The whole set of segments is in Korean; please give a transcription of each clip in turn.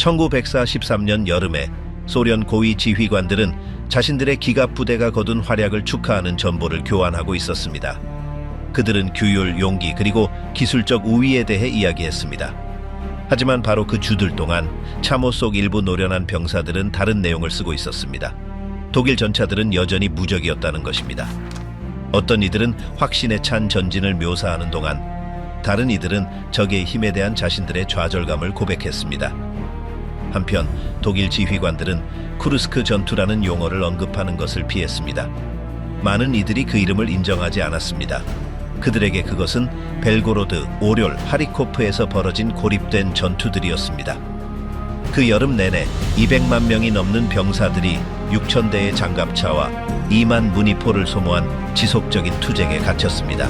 1943년 여름에 소련 고위 지휘관들은 자신들의 기갑 부대가 거둔 활약을 축하하는 전보를 교환하고 있었습니다. 그들은 규율, 용기 그리고 기술적 우위에 대해 이야기했습니다. 하지만 바로 그 주들 동안 참호 속 일부 노련한 병사들은 다른 내용을 쓰고 있었습니다. 독일 전차들은 여전히 무적이었다는 것입니다. 어떤 이들은 확신에 찬 전진을 묘사하는 동안 다른 이들은 적의 힘에 대한 자신들의 좌절감을 고백했습니다. 한편 독일 지휘관들은 쿠르스크 전투라는 용어를 언급하는 것을 피했습니다. 많은 이들이 그 이름을 인정하지 않았습니다. 그들에게 그것은 벨고로드, 오뇰, 하리코프에서 벌어진 고립된 전투들이었습니다. 그 여름 내내 200만 명이 넘는 병사들이 6,000대의 장갑차와 2만 무니포를 소모한 지속적인 투쟁에 갇혔습니다.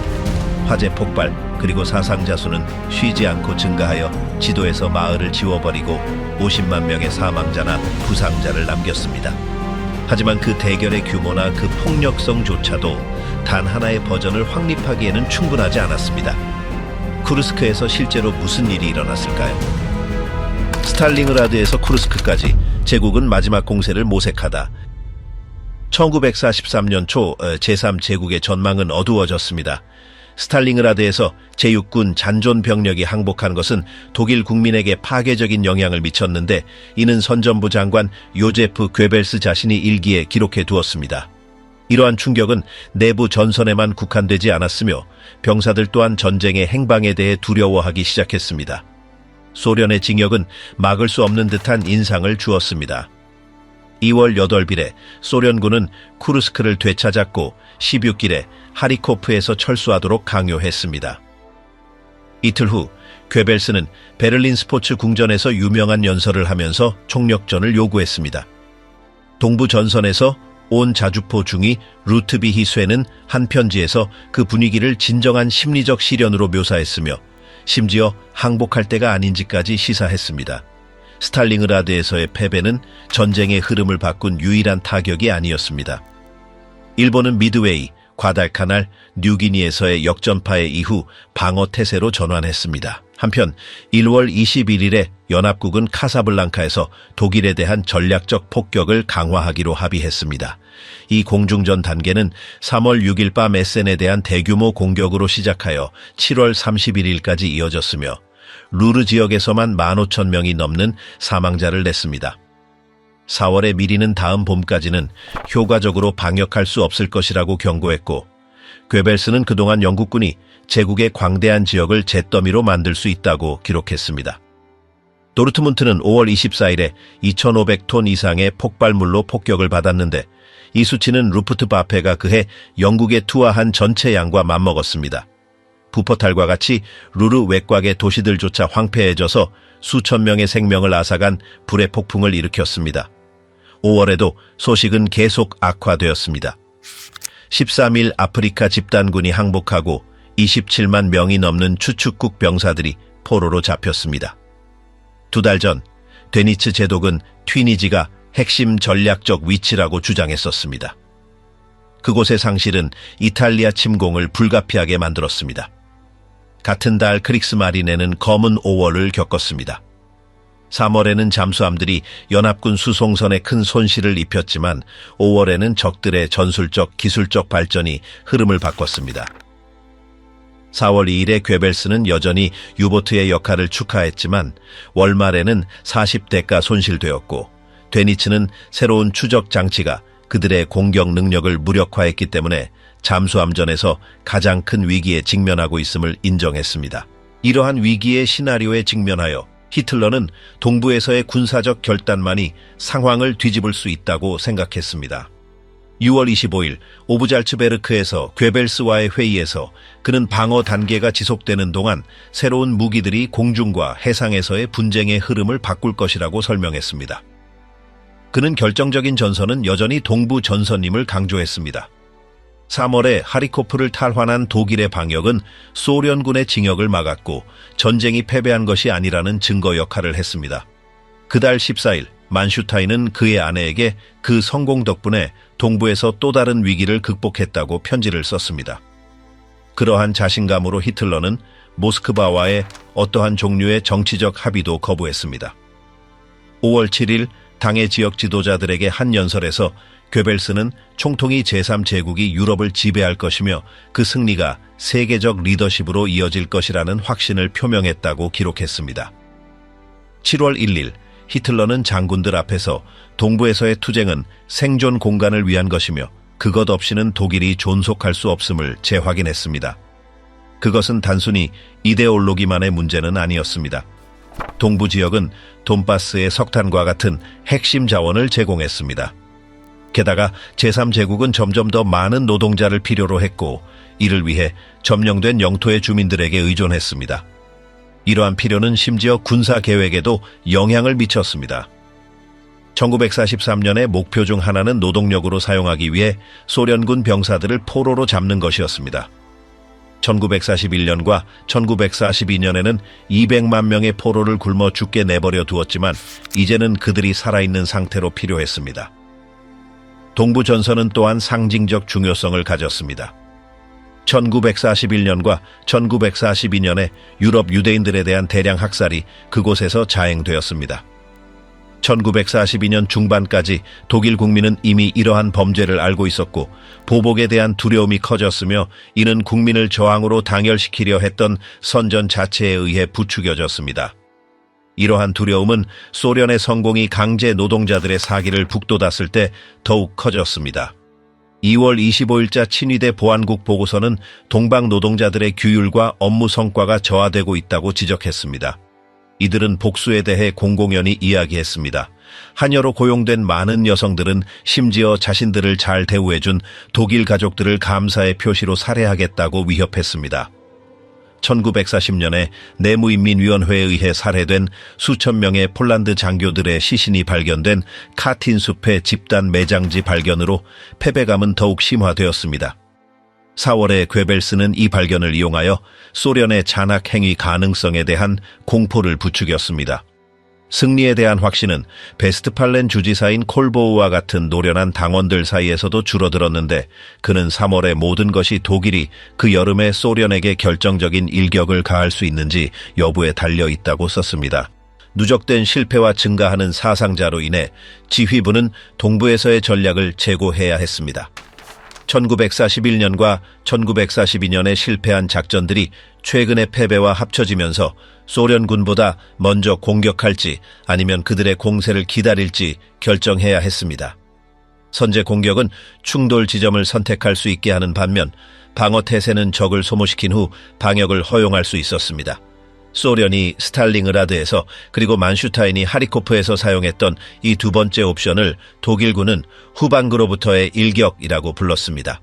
화재 폭발 그리고 사상자 수는 쉬지 않고 증가하여 지도에서 마을을 지워버리고 50만 명의 사망자나 부상자를 남겼습니다. 하지만 그 대결의 규모나 그 폭력성조차도 단 하나의 버전을 확립하기에는 충분하지 않았습니다. 쿠르스크에서 실제로 무슨 일이 일어났을까요? 스탈링그라드에서 쿠르스크까지 제국은 마지막 공세를 모색하다 1943년 초 제3제국의 전망은 어두워졌습니다. 스탈링그라드에서 제6군 잔존 병력이 항복한 것은 독일 국민에게 파괴적인 영향을 미쳤는데 이는 선전부 장관 요제프 괴벨스 자신이 일기에 기록해 두었습니다. 이러한 충격은 내부 전선에만 국한되지 않았으며 병사들 또한 전쟁의 행방에 대해 두려워하기 시작했습니다. 소련의 징역은 막을 수 없는 듯한 인상을 주었습니다. 2월 8일에 소련군은 쿠르스크를 되찾았고 16일에 하리코프에서 철수하도록 강요했습니다. 이틀 후 괴벨스는 베를린 스포츠 궁전에서 유명한 연설을 하면서 총력전을 요구했습니다. 동부 전선에서 온 자주포 중위 루트비히 쇠는 한 편지에서 그 분위기를 진정한 심리적 시련으로 묘사했으며 심지어 항복할 때가 아닌지까지 시사했습니다. 스탈링그라드에서의 패배는 전쟁의 흐름을 바꾼 유일한 타격이 아니었습니다. 일본은 미드웨이, 과달카날, 뉴기니에서의 역전파의 이후 방어 태세로 전환했습니다. 한편 1월 21일에 연합국은 카사블랑카에서 독일에 대한 전략적 폭격을 강화하기로 합의했습니다. 이 공중전 단계는 3월 6일 밤 에센에 대한 대규모 공격으로 시작하여 7월 31일까지 이어졌으며 루르 지역에서만 15,000명이 넘는 사망자를 냈습니다. 4월에 미리는 다음 봄까지는 효과적으로 방역할 수 없을 것이라고 경고했고 괴벨스는 그동안 영국군이 제국의 광대한 지역을 잿더미로 만들 수 있다고 기록했습니다. 도르트문트는 5월 24일에 2,500톤 이상의 폭발물로 폭격을 받았는데 이 수치는 루프트바페가 그해 영국에 투하한 전체 양과 맞먹었습니다. 부퍼탈과 같이 루르 외곽의 도시들조차 황폐해져서 수천 명의 생명을 앗아간 불의 폭풍을 일으켰습니다. 5월에도 소식은 계속 악화되었습니다. 13일 아프리카 집단군이 항복하고 27만 명이 넘는 추축국 병사들이 포로로 잡혔습니다. 2달 전 데니츠 제독은 튀니지가 핵심 전략적 위치라고 주장했었습니다. 그곳의 상실은 이탈리아 침공을 불가피하게 만들었습니다. 같은 달 크릭스마린에는 검은 5월을 겪었습니다. 3월에는 잠수함들이 연합군 수송선에 큰 손실을 입혔지만 5월에는 적들의 전술적, 기술적 발전이 흐름을 바꿨습니다. 4월 2일에 괴벨스는 여전히 유보트의 역할을 축하했지만 월말에는 40대가 손실되었고 데니츠는 새로운 추적 장치가 그들의 공격 능력을 무력화했기 때문에 잠수함전에서 가장 큰 위기에 직면하고 있음을 인정했습니다. 이러한 위기의 시나리오에 직면하여 히틀러는 동부에서의 군사적 결단만이 상황을 뒤집을 수 있다고 생각했습니다. 6월 25일 오브잘츠베르크에서 괴벨스와의 회의에서 그는 방어 단계가 지속되는 동안 새로운 무기들이 공중과 해상에서의 분쟁의 흐름을 바꿀 것이라고 설명했습니다. 그는 결정적인 전선은 여전히 동부 전선임을 강조했습니다. 3월에 하리코프를 탈환한 독일의 방역은 소련군의 진역을 막았고 전쟁이 패배한 것이 아니라는 증거 역할을 했습니다. 그달 14일 만슈타인은 그의 아내에게 그 성공 덕분에 동부에서 또 다른 위기를 극복했다고 편지를 썼습니다. 그러한 자신감으로 히틀러는 모스크바와의 어떠한 종류의 정치적 합의도 거부했습니다. 5월 7일 당의 지역 지도자들에게 한 연설에서 괴벨스는 총통이 제3제국이 유럽을 지배할 것이며 그 승리가 세계적 리더십으로 이어질 것이라는 확신을 표명했다고 기록했습니다. 7월 1일 히틀러는 장군들 앞에서 동부에서의 투쟁은 생존 공간을 위한 것이며 그것 없이는 독일이 존속할 수 없음을 재확인했습니다. 그것은 단순히 이데올로기만의 문제는 아니었습니다. 동부 지역은 돈바스의 석탄과 같은 핵심 자원을 제공했습니다. 게다가 제3제국은 점점 더 많은 노동자를 필요로 했고 이를 위해 점령된 영토의 주민들에게 의존했습니다. 이러한 필요는 심지어 군사 계획에도 영향을 미쳤습니다. 1943년의 목표 중 하나는 노동력으로 사용하기 위해 소련군 병사들을 포로로 잡는 것이었습니다. 1941년과 1942년에는 200만 명의 포로를 굶어 죽게 내버려 두었지만 이제는 그들이 살아있는 상태로 필요했습니다. 동부 전선은 또한 상징적 중요성을 가졌습니다. 1941년과 1942년에 유럽 유대인들에 대한 대량 학살이 그곳에서 자행되었습니다. 1942년 중반까지 독일 국민은 이미 이러한 범죄를 알고 있었고 보복에 대한 두려움이 커졌으며 이는 국민을 저항으로 당열시키려 했던 선전 자체에 의해 부추겨졌습니다. 이러한 두려움은 소련의 성공이 강제 노동자들의 사기를 북돋았을 때 더욱 커졌습니다. 2월 25일자 친위대 보안국 보고서는 동방 노동자들의 규율과 업무 성과가 저하되고 있다고 지적했습니다. 이들은 복수에 대해 공공연히 이야기했습니다. 한여로 고용된 많은 여성들은 심지어 자신들을 잘 대우해준 독일 가족들을 감사의 표시로 살해하겠다고 위협했습니다. 1940년에 내무인민위원회에 의해 살해된 수천 명의 폴란드 장교들의 시신이 발견된 카틴 숲의 집단 매장지 발견으로 패배감은 더욱 심화되었습니다. 4월에 괴벨스는 이 발견을 이용하여 소련의 잔악 행위 가능성에 대한 공포를 부추겼습니다. 승리에 대한 확신은 베스트팔렌 주지사인 콜보우와 같은 노련한 당원들 사이에서도 줄어들었는데 그는 3월에 모든 것이 독일이 그 여름에 소련에게 결정적인 일격을 가할 수 있는지 여부에 달려 있다고 썼습니다. 누적된 실패와 증가하는 사상자로 인해 지휘부는 동부에서의 전략을 재고해야 했습니다. 1941년과 1942년에 실패한 작전들이 최근의 패배와 합쳐지면서 소련군보다 먼저 공격할지 아니면 그들의 공세를 기다릴지 결정해야 했습니다. 선제 공격은 충돌 지점을 선택할 수 있게 하는 반면 방어 태세는 적을 소모시킨 후 방역을 허용할 수 있었습니다. 소련이 스탈링그라드에서 그리고 만슈타인이 하리코프에서 사용했던 이 두 번째 옵션을 독일군은 후방그로부터의 일격이라고 불렀습니다.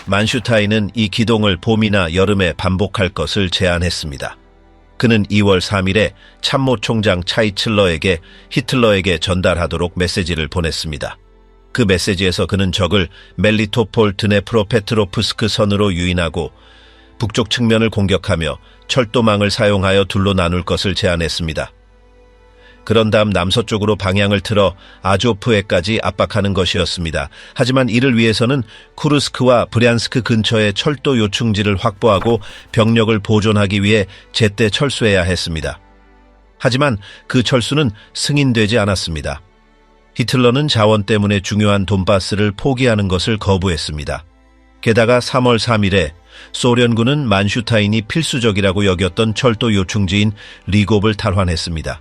만슈타인은 이 기동을 봄이나 여름에 반복할 것을 제안했습니다. 그는 2월 3일에 참모총장 차이틀러에게 히틀러에게 전달하도록 메시지를 보냈습니다. 그 메시지에서 그는 적을 멜리토폴 드네프로페트로프스크 선으로 유인하고 북쪽 측면을 공격하며 철도망을 사용하여 둘로 나눌 것을 제안했습니다. 그런 다음 남서쪽으로 방향을 틀어 아조프에까지 압박하는 것이었습니다. 하지만 이를 위해서는 쿠르스크와 브리안스크 근처의 철도 요충지를 확보하고 병력을 보존하기 위해 제때 철수해야 했습니다. 하지만 그 철수는 승인되지 않았습니다. 히틀러는 자원 때문에 중요한 돈바스를 포기하는 것을 거부했습니다. 게다가 3월 3일에 소련군은 만슈타인이 필수적이라고 여겼던 철도 요충지인 리곱을 탈환했습니다.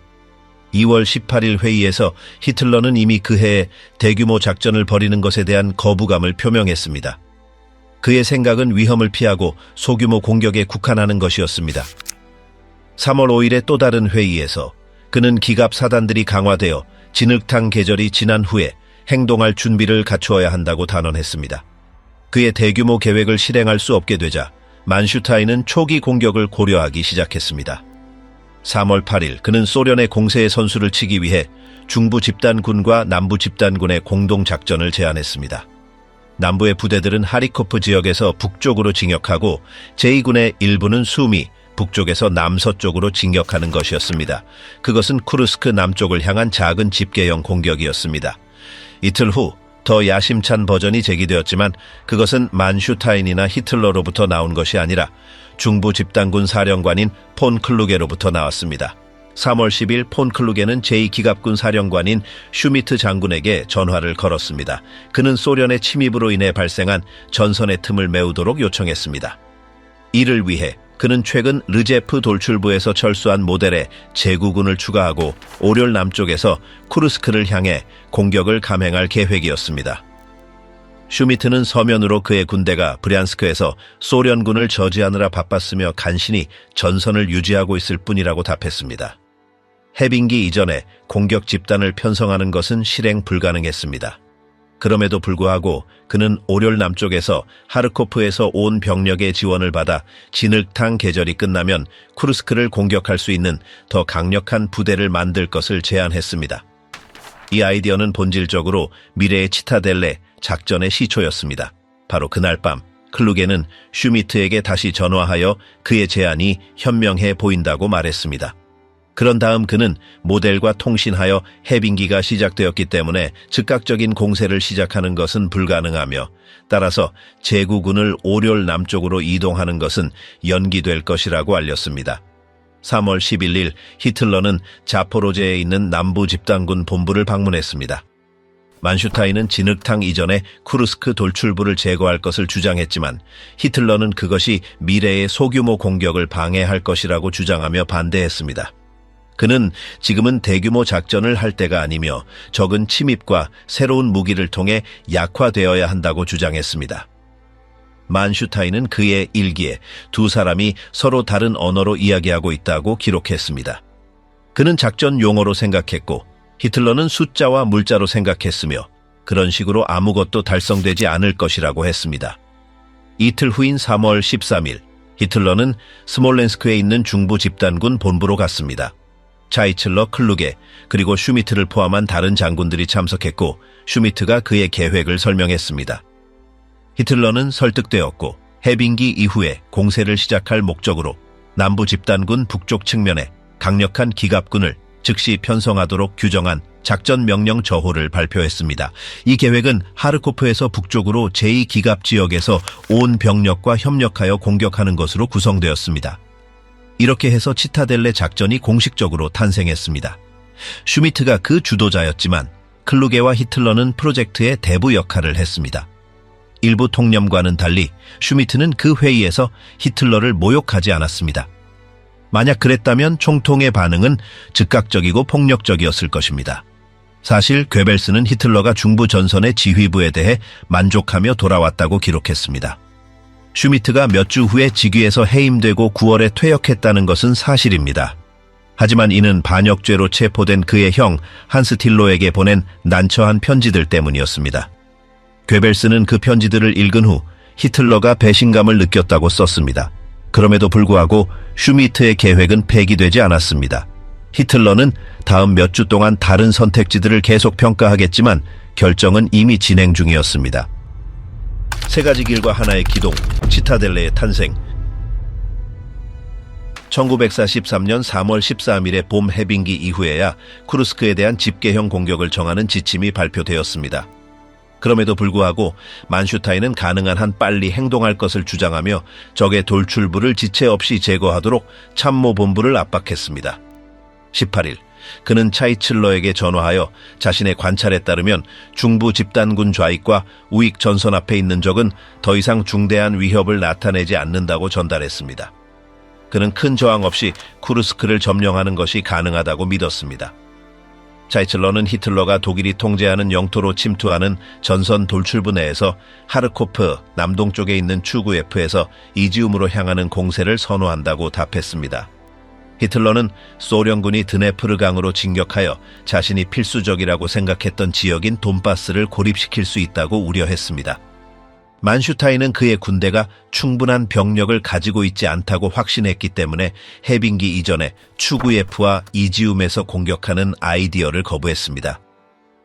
2월 18일 회의에서 히틀러는 이미 그 해에 대규모 작전을 벌이는 것에 대한 거부감을 표명했습니다. 그의 생각은 위험을 피하고 소규모 공격에 국한하는 것이었습니다. 3월 5일의 또 다른 회의에서 그는 기갑 사단들이 강화되어 진흙탕 계절이 지난 후에 행동할 준비를 갖추어야 한다고 단언했습니다. 그의 대규모 계획을 실행할 수 없게 되자 만슈타인은 초기 공격을 고려하기 시작했습니다. 3월 8일 그는 소련의 공세의 선수를 치기 위해 중부 집단군과 남부 집단군의 공동작전을 제안했습니다. 남부의 부대들은 하리코프 지역에서 북쪽으로 진격하고 제2군의 일부는 수미, 북쪽에서 남서쪽으로 진격하는 것이었습니다. 그것은 쿠르스크 남쪽을 향한 작은 집계형 공격이었습니다. 이틀 후 더 야심찬 버전이 제기되었지만 그것은 만슈타인이나 히틀러로부터 나온 것이 아니라 중부 집단군 사령관인 폰 클루게로부터 나왔습니다. 3월 10일 폰 클루게는 제2기갑군 사령관인 슈미트 장군에게 전화를 걸었습니다. 그는 소련의 침입으로 인해 발생한 전선의 틈을 메우도록 요청했습니다. 이를 위해 그는 최근 르제프 돌출부에서 철수한 모델에 제구군을 추가하고 오렬 남쪽에서 쿠르스크를 향해 공격을 감행할 계획이었습니다. 슈미트는 서면으로 그의 군대가 브리안스크에서 소련군을 저지하느라 바빴으며 간신히 전선을 유지하고 있을 뿐이라고 답했습니다. 해빙기 이전에 공격 집단을 편성하는 것은 실행 불가능했습니다. 그럼에도 불구하고 그는 오렬 남쪽에서 하르코프에서 온 병력의 지원을 받아 진흙탕 계절이 끝나면 쿠르스크를 공격할 수 있는 더 강력한 부대를 만들 것을 제안했습니다. 이 아이디어는 본질적으로 미래의 치타델레 작전의 시초였습니다. 바로 그날 밤 클루게는 슈미트에게 다시 전화하여 그의 제안이 현명해 보인다고 말했습니다. 그런 다음 그는 모델과 통신하여 해빙기가 시작되었기 때문에 즉각적인 공세를 시작하는 것은 불가능하며 따라서 제구군을 오렬 남쪽으로 이동하는 것은 연기될 것이라고 알렸습니다. 3월 11일 히틀러는 자포로제에 있는 남부 집단군 본부를 방문했습니다. 만슈타인은 진흙탕 이전에 쿠르스크 돌출부를 제거할 것을 주장했지만 히틀러는 그것이 미래의 소규모 공격을 방해할 것이라고 주장하며 반대했습니다. 그는 지금은 대규모 작전을 할 때가 아니며 적은 침입과 새로운 무기를 통해 약화되어야 한다고 주장했습니다. 만슈타인은 그의 일기에 두 사람이 서로 다른 언어로 이야기하고 있다고 기록했습니다. 그는 작전 용어로 생각했고 히틀러는 숫자와 물자로 생각했으며 그런 식으로 아무것도 달성되지 않을 것이라고 했습니다. 이틀 후인 3월 13일 히틀러는 스몰렌스크에 있는 중부 집단군 본부로 갔습니다. 차이틀러, 클루게, 그리고 슈미트를 포함한 다른 장군들이 참석했고 슈미트가 그의 계획을 설명했습니다. 히틀러는 설득되었고 해빙기 이후에 공세를 시작할 목적으로 남부 집단군 북쪽 측면에 강력한 기갑군을 즉시 편성하도록 규정한 작전 명령 저호를 발표했습니다. 이 계획은 하르코프에서 북쪽으로 제2기갑 지역에서 온 병력과 협력하여 공격하는 것으로 구성되었습니다. 이렇게 해서 치타델레 작전이 공식적으로 탄생했습니다. 슈미트가 그 주도자였지만 클루게와 히틀러는 프로젝트의 대부 역할을 했습니다. 일부 통념과는 달리 슈미트는 그 회의에서 히틀러를 모욕하지 않았습니다. 만약 그랬다면 총통의 반응은 즉각적이고 폭력적이었을 것입니다. 사실 괴벨스는 히틀러가 중부 전선의 지휘부에 대해 만족하며 돌아왔다고 기록했습니다. 슈미트가 몇 주 후에 직위에서 해임되고 9월에 퇴역했다는 것은 사실입니다. 하지만 이는 반역죄로 체포된 그의 형 한스 틸로에게 보낸 난처한 편지들 때문이었습니다. 괴벨스는 그 편지들을 읽은 후 히틀러가 배신감을 느꼈다고 썼습니다. 그럼에도 불구하고 슈미트의 계획은 폐기되지 않았습니다. 히틀러는 다음 몇 주 동안 다른 선택지들을 계속 평가하겠지만 결정은 이미 진행 중이었습니다. 세 가지 길과 하나의 기동, 치타델레의 탄생. 1943년 3월 13일의 봄 해빙기 이후에야 쿠르스크에 대한 집계형 공격을 정하는 지침이 발표되었습니다. 그럼에도 불구하고 만슈타인은 가능한 한 빨리 행동할 것을 주장하며 적의 돌출부를 지체 없이 제거하도록 참모본부를 압박했습니다. 18일, 그는 차이틀러에게 전화하여 자신의 관찰에 따르면 중부 집단군 좌익과 우익 전선 앞에 있는 적은 더 이상 중대한 위협을 나타내지 않는다고 전달했습니다. 그는 큰 저항 없이 쿠르스크를 점령하는 것이 가능하다고 믿었습니다. 차이틀러는 히틀러가 독일이 통제하는 영토로 침투하는 전선 돌출부 내에서 하르코프 남동쪽에 있는 추구 F에서 이지움으로 향하는 공세를 선호한다고 답했습니다. 히틀러는 소련군이 드네프르강으로 진격하여 자신이 필수적이라고 생각했던 지역인 돈바스를 고립시킬 수 있다고 우려했습니다. 만슈타인은 그의 군대가 충분한 병력을 가지고 있지 않다고 확신했기 때문에 해빙기 이전에 추구예프와 이지움에서 공격하는 아이디어를 거부했습니다.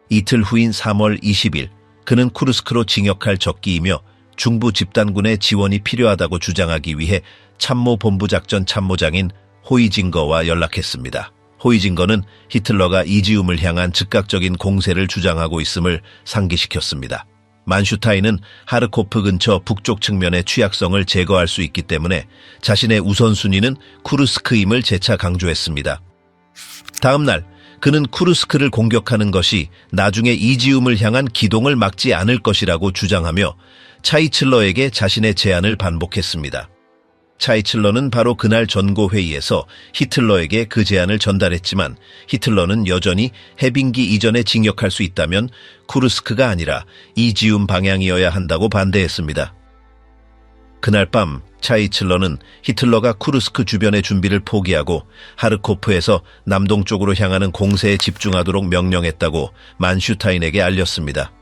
이틀 후인 3월 20일 그는 쿠르스크로 진격할 적기이며 중부 집단군의 지원이 필요하다고 주장하기 위해 참모본부작전 참모장인 호이징거와 연락했습니다. 호이징거는 히틀러가 이지움을 향한 즉각적인 공세를 주장하고 있음을 상기시켰습니다. 만슈타인은 하르코프 근처 북쪽 측면의 취약성을 제거할 수 있기 때문에 자신의 우선순위는 쿠르스크임을 재차 강조했습니다. 다음 날 그는 쿠르스크를 공격하는 것이 나중에 이지움을 향한 기동을 막지 않을 것이라고 주장하며 차이칠러에게 자신의 제안을 반복했습니다. 차이칠러는 바로 그날 전고회의에서 히틀러에게 그 제안을 전달했지만 히틀러는 여전히 해빙기 이전에 징역할 수 있다면 쿠르스크가 아니라 이지움 방향이어야 한다고 반대했습니다. 그날 밤 차이칠러는 히틀러가 쿠르스크 주변의 준비를 포기하고 하르코프에서 남동쪽으로 향하는 공세에 집중하도록 명령했다고 만슈타인에게 알렸습니다.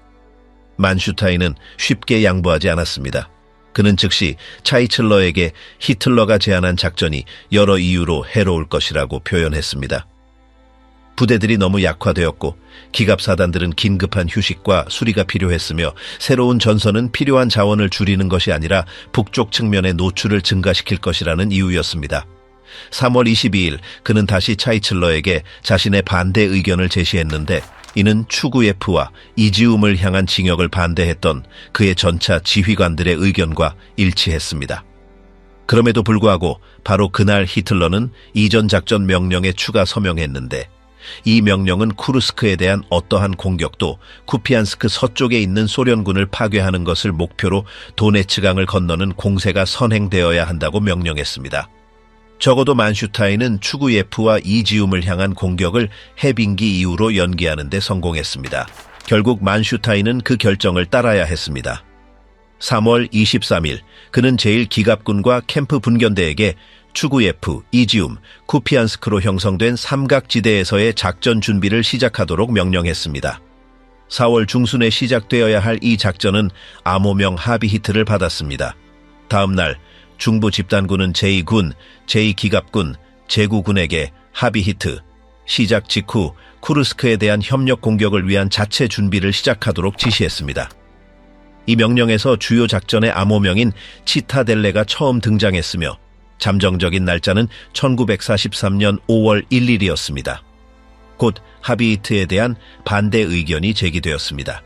만슈타인은 쉽게 양보하지 않았습니다. 그는 즉시 차이칠러에게 히틀러가 제안한 작전이 여러 이유로 해로울 것이라고 표현했습니다. 부대들이 너무 약화되었고 기갑사단들은 긴급한 휴식과 수리가 필요했으며 새로운 전선은 필요한 자원을 줄이는 것이 아니라 북쪽 측면의 노출을 증가시킬 것이라는 이유였습니다. 3월 22일 그는 다시 차이칠러에게 자신의 반대 의견을 제시했는데 이는 추구예프와 이지움을 향한 징역을 반대했던 그의 전차 지휘관들의 의견과 일치했습니다. 그럼에도 불구하고 바로 그날 히틀러는 이전 작전 명령에 추가 서명했는데 이 명령은 쿠르스크에 대한 어떠한 공격도 쿠피안스크 서쪽에 있는 소련군을 파괴하는 것을 목표로 도네츠강을 건너는 공세가 선행되어야 한다고 명령했습니다. 적어도 만슈타인은 추구예프와 이지움을 향한 공격을 해빙기 이후로 연기하는 데 성공했습니다. 결국 만슈타인은 그 결정을 따라야 했습니다. 3월 23일 그는 제1기갑군과 캠프 분견대에게 추구예프, 이지움, 쿠피안스크로 형성된 삼각지대에서의 작전 준비를 시작하도록 명령했습니다. 4월 중순에 시작되어야 할 이 작전은 암호명 하비히트를 받았습니다. 다음 날 중부 집단군은 제2군, 제2기갑군, 제9군에게 하비히트, 시작 직후 쿠르스크에 대한 협력 공격을 위한 자체 준비를 시작하도록 지시했습니다. 이 명령에서 주요 작전의 암호명인 치타델레가 처음 등장했으며 잠정적인 날짜는 1943년 5월 1일이었습니다. 곧 하비히트에 대한 반대 의견이 제기되었습니다.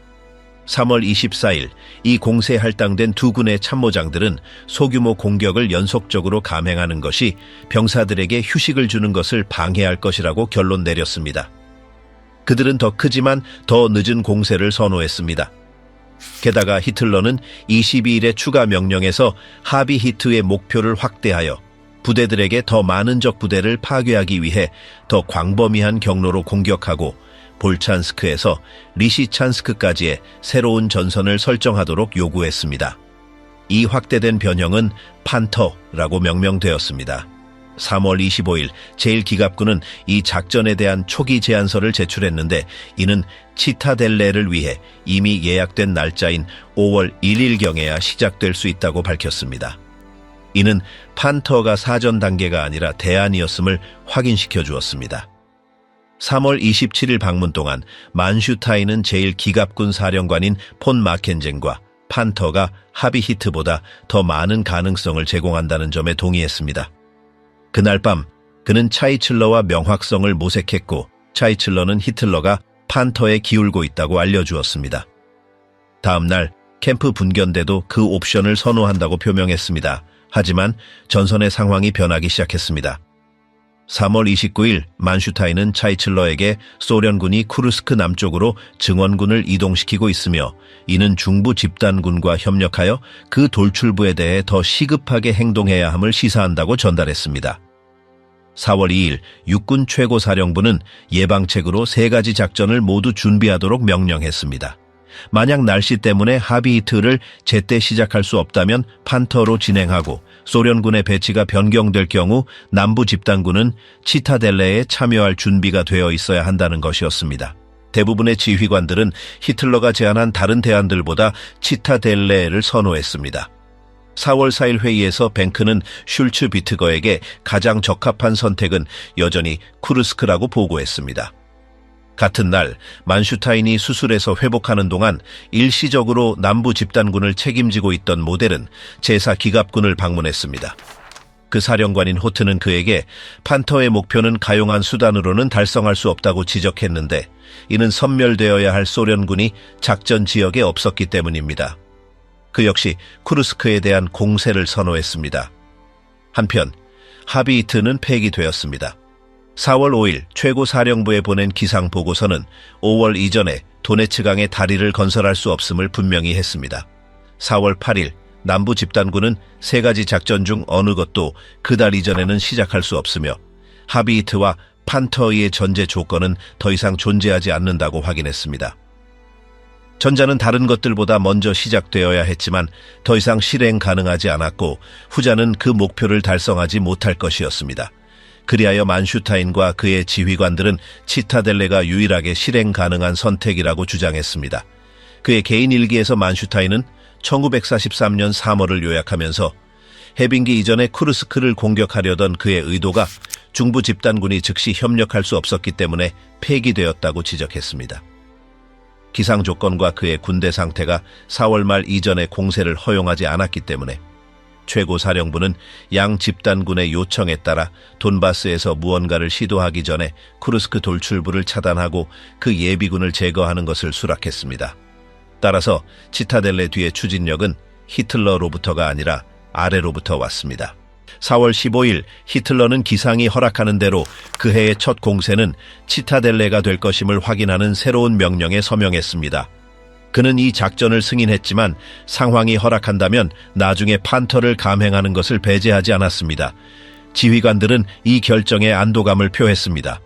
3월 24일 이 공세에 할당된 두 군의 참모장들은 소규모 공격을 연속적으로 감행하는 것이 병사들에게 휴식을 주는 것을 방해할 것이라고 결론 내렸습니다. 그들은 더 크지만 더 늦은 공세를 선호했습니다. 게다가 히틀러는 22일의 추가 명령에서 하비히트의 목표를 확대하여 부대들에게 더 많은 적 부대를 파괴하기 위해 더 광범위한 경로로 공격하고 볼찬스크에서 리시찬스크까지의 새로운 전선을 설정하도록 요구했습니다. 이 확대된 변형은 판터라고 명명되었습니다. 3월 25일 제1기갑군은 이 작전에 대한 초기 제안서를 제출했는데 이는 치타델레를 위해 이미 예약된 날짜인 5월 1일경에야 시작될 수 있다고 밝혔습니다. 이는 판터가 사전 단계가 아니라 대안이었음을 확인시켜 주었습니다. 3월 27일 방문 동안 만슈타인은 제1기갑군 사령관인 폰 마켄젠과 판터가 하비히트보다 더 많은 가능성을 제공한다는 점에 동의했습니다. 그날 밤 그는 차이칠러와 명확성을 모색했고 차이칠러는 히틀러가 판터에 기울고 있다고 알려주었습니다. 다음 날 캠프 분견대도 그 옵션을 선호한다고 표명했습니다. 하지만 전선의 상황이 변하기 시작했습니다. 3월 29일 만슈타인은 차이칠러에게 소련군이 쿠르스크 남쪽으로 증원군을 이동시키고 있으며 이는 중부 집단군과 협력하여 그 돌출부에 대해 더 시급하게 행동해야 함을 시사한다고 전달했습니다. 4월 2일 육군 최고사령부는 예방책으로 3가지 작전을 모두 준비하도록 명령했습니다. 만약 날씨 때문에 하비히트를 제때 시작할 수 없다면 판터로 진행하고 소련군의 배치가 변경될 경우 남부 집단군은 치타델레에 참여할 준비가 되어 있어야 한다는 것이었습니다. 대부분의 지휘관들은 히틀러가 제안한 다른 대안들보다 치타델레를 선호했습니다. 4월 4일 회의에서 뱅크는 슐츠 비트거에게 가장 적합한 선택은 여전히 쿠르스크라고 보고했습니다. 같은 날 만슈타인이 수술에서 회복하는 동안 일시적으로 남부 집단군을 책임지고 있던 모델은 제4기갑군을 방문했습니다. 그 사령관인 호트는 그에게 판터의 목표는 가용한 수단으로는 달성할 수 없다고 지적했는데 이는 섬멸되어야 할 소련군이 작전 지역에 없었기 때문입니다. 그 역시 쿠르스크에 대한 공세를 선호했습니다. 한편 하비히트는 폐기되었습니다. 4월 5일 최고사령부에 보낸 기상 보고서는 5월 이전에 도네츠강의 다리를 건설할 수 없음을 분명히 했습니다. 4월 8일 남부 집단군은 세 가지 작전 중 어느 것도 그달 이전에는 시작할 수 없으며 하비이트와 판터의 전제 조건은 더 이상 존재하지 않는다고 확인했습니다. 전자는 다른 것들보다 먼저 시작되어야 했지만 더 이상 실행 가능하지 않았고 후자는 그 목표를 달성하지 못할 것이었습니다. 그리하여 만슈타인과 그의 지휘관들은 치타델레가 유일하게 실행 가능한 선택이라고 주장했습니다. 그의 개인 일기에서 만슈타인은 1943년 3월을 요약하면서 해빙기 이전에 쿠르스크를 공격하려던 그의 의도가 중부 집단군이 즉시 협력할 수 없었기 때문에 폐기되었다고 지적했습니다. 기상 조건과 그의 군대 상태가 4월 말 이전에 공세를 허용하지 않았기 때문에 최고사령부는 양 집단군의 요청에 따라 돈바스에서 무언가를 시도하기 전에 쿠르스크 돌출부를 차단하고 그 예비군을 제거하는 것을 수락했습니다. 따라서 치타델레 뒤의 추진력은 히틀러로부터가 아니라 아래로부터 왔습니다. 4월 15일 히틀러는 기상이 허락하는 대로 그 해의 첫 공세는 치타델레가 될 것임을 확인하는 새로운 명령에 서명했습니다. 그는 이 작전을 승인했지만 상황이 허락한다면 나중에 판터를 감행하는 것을 배제하지 않았습니다. 지휘관들은 이 결정에 안도감을 표했습니다.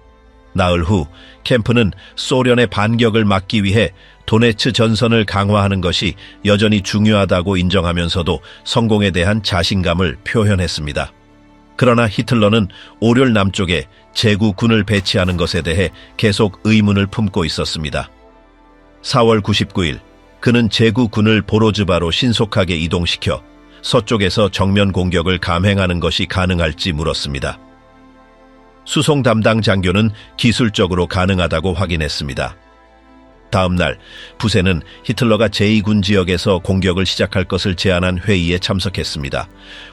나흘 후 캠프는 소련의 반격을 막기 위해 도네츠 전선을 강화하는 것이 여전히 중요하다고 인정하면서도 성공에 대한 자신감을 표현했습니다. 그러나 히틀러는 오륜 남쪽에 제구군을 배치하는 것에 대해 계속 의문을 품고 있었습니다. 4월 99일 그는 제구군을 보로즈바로 신속하게 이동시켜 서쪽에서 정면 공격을 감행하는 것이 가능할지 물었습니다. 수송 담당 장교는 기술적으로 가능하다고 확인했습니다. 다음 날 부세는 히틀러가 제2군 지역에서 공격을 시작할 것을 제안한 회의에 참석했습니다.